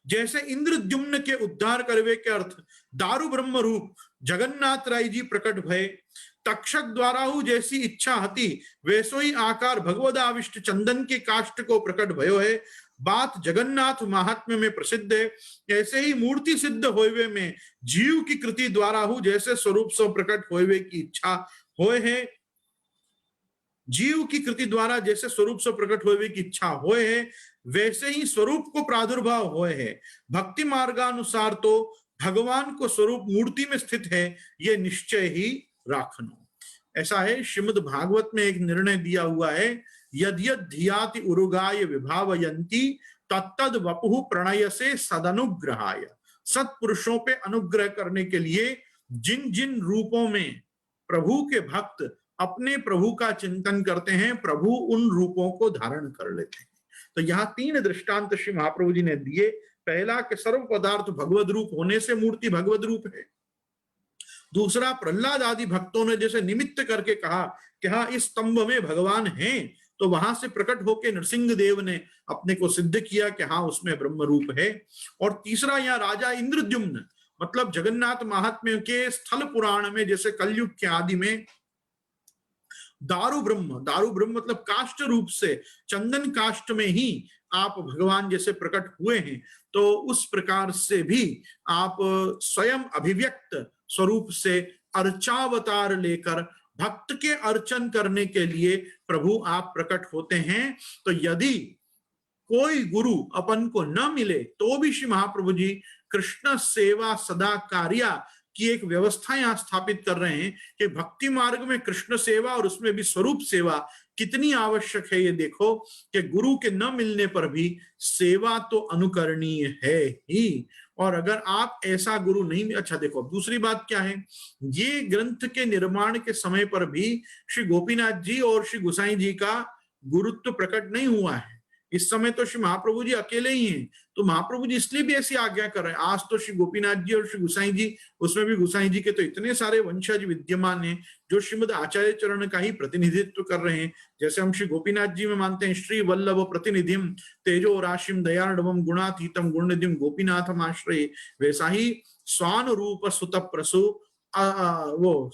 Speaker 1: जैसे इंद्रद्युम्न के उद्धार करवे के अर्थ दारू ब्रह्म रूप जगन्नाथ राय जी प्रकट भये। तक्षक द्वारा हु जैसी इच्छा हती वैसो ही आकार भगवदाविष्ट चंदन के काष्ठ को प्रकट भयो है। बात जगन्नाथ महात्म्य में प्रसिद्ध है। ऐसे ही मूर्ति सिद्ध होवे में जीव की कृति द्वारा हु जैसे स्वरूप से प्रकट होवे की इच्छा होए है, जीव की कृति द्वारा जैसे स्वरूप से प्रकट होवे की इच्छा होए है, वैसे ही स्वरूप को प्रादुर्भाव होए है। भक्ति मार्गानुसार तो भगवान को स्वरूप मूर्ति में स्थित है, ये निश्चय ही राखनो। ऐसा है श्रीमद् भागवत में एक निर्णय दिया हुआ है, यद यद धियाति उरुगाय विभावयन्ति तत्तद वपुः प्रणय से सदनुग्रहाय। सत्पुरुषों पे अनुग्रह करने के लिए जिन जिन रूपों में प्रभु के भक्त अपने प्रभु का चिंतन करते हैं, प्रभु उन रूपों को धारण कर लेते हैं। तो यहाँ 3 दृष्टांत श्री महाप्रभु जी ने दिए। पहला कि सर्व पदार्थ भगवद रूप होने से मूर्ति भगवद रूप है। दूसरा, प्रहलाद आदि भक्तों ने जैसे निमित्त करके कहा कि हाँ इस स्तंभ में भगवान हैं, तो वहां से प्रकट होकर नरसिंह देव ने अपने को सिद्ध किया कि हाँ उसमें ब्रह्म रूप है। और तीसरा, यहाँ राजा इंद्रद्युम्न मतलब जगन्नाथ महात्म्य के स्थल पुराण में जैसे कलयुग के आदि में दारू ब्रह्म मतलब काष्ठ रूप से चंदन काष्ठ में ही आप भगवान जैसे प्रकट हुए हैं, तो उस प्रकार से भी आप स्वयं अभिव्यक्त स्वरूप से अर्चावतार लेकर भक्त के अर्चन करने के लिए प्रभु आप प्रकट होते हैं। तो यदि कोई गुरु अपन को न मिले तो भी श्री महाप्रभु जी कृष्ण सेवा सदा कार्या की एक व्यवस्था यहां स्थापित कर रहे हैं कि भक्ति मार्ग में कृष्ण सेवा और उसमें भी स्वरूप सेवा कितनी आवश्यक है ये देखो कि गुरु के न मिलने पर भी सेवा तो अनुकरणीय है ही। और अगर आप ऐसा गुरु नहीं, अच्छा देखो दूसरी बात क्या है, ये ग्रंथ के निर्माण के समय पर भी श्री गोपीनाथ जी और श्री गोसाई जी का गुरुत्व प्रकट नहीं हुआ है। इस समय तो श्री महाप्रभु जी अकेले ही हैं, तो महाप्रभु जी इसलिए भी ऐसी आज्ञा कर रहे हैं। आज तो श्री गोपीनाथ जी और श्री गोसाई जी, उसमें भी गोसाई जी के तो इतने सारे वंशज विद्यमान हैं जो श्रीमद आचार्य चरण का ही प्रतिनिधित्व कर रहे हैं। जैसे हम श्री गोपीनाथ जी में मानते हैं श्री वल्लभ प्रतिनिधिम तेजो राशिम दयार्णवम गुणातीतम गुणनिधिम गोपीनाथम आश्रय, वैसा ही स्वान रूप सुत प्रसु वो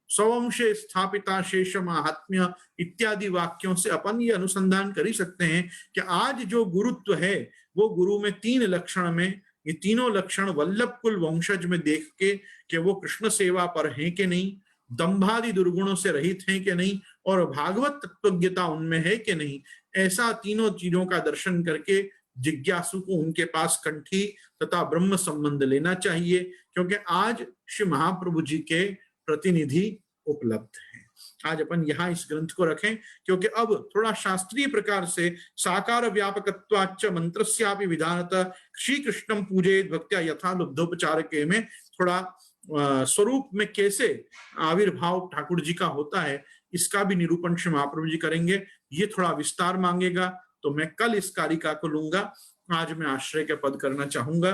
Speaker 1: स्वंशे स्थापिता शेष महात्म्य इत्यादि वाक्यों से अपन ये अनुसंधान कर ही सकते हैं कि आज जो गुरुत्व है वो गुरु में 3 लक्षण में, ये तीनों लक्षण वल्लभ कुल वंशज में देख के कि वो कृष्ण सेवा पर हैं कि नहीं, दंभादि दुर्गुणों से रहित हैं कि नहीं, और भागवत तत्वज्ञता उनमें है कि नहीं, ऐसा तीनों चीजों का दर्शन करके जिज्ञासु को उनके पास कंठी तथा ब्रह्म संबंध लेना चाहिए, क्योंकि आज श्री महाप्रभु जी के प्रतिनिधि उपलब्ध है। आज अपन यहाँ इस ग्रंथ को रखें, क्योंकि अब थोड़ा शास्त्रीय प्रकार से साकार व्यापकत्वाच्च मंत्रस्यापि विधानतः श्री कृष्णम पूजेत भक्त्या यथा लुब्धोपचारके में थोड़ा स्वरूप में कैसे आविर्भाव ठाकुर जी का होता है, इसका भी निरूपण श्री महाप्रभु जी करेंगे। ये थोड़ा विस्तार मांगेगा, तो मैं कल इस कारिका को लूंगा। आज मैं आश्रय के पद करना चाहूंगा।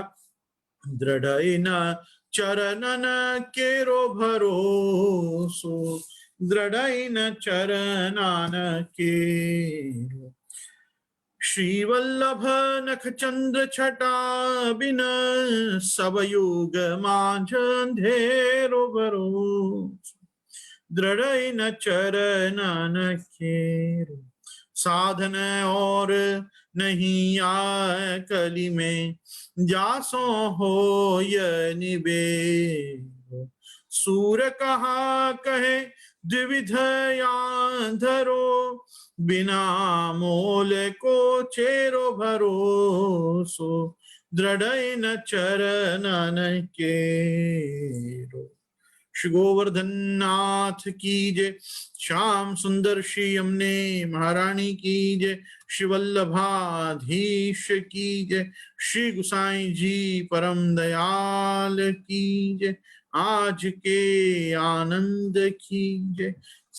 Speaker 1: दृढ़ चरणन केरो भरोसो, दृढ़ चरणन केरो, श्रीवल्लभ नख चंद्र छटा बिन सब युग माझ अंधेरो भरोसो, दृढ़ चरणन केरो, साधन और नहीं आ कली में जासो हो य निबेरो, सूर कहा कहे द्विविध धरो, बिना मोल को चेरो भरोसो, दृढ़ न चरणन केरो। श्री गोवर्धन नाथ की जय, श्याम सुंदर श्री यमुने महारानी की जय, श्री वल्लभाधीश की जय, श्री गुसाई जी परम दयाल की जय, आज के आनंद की जय।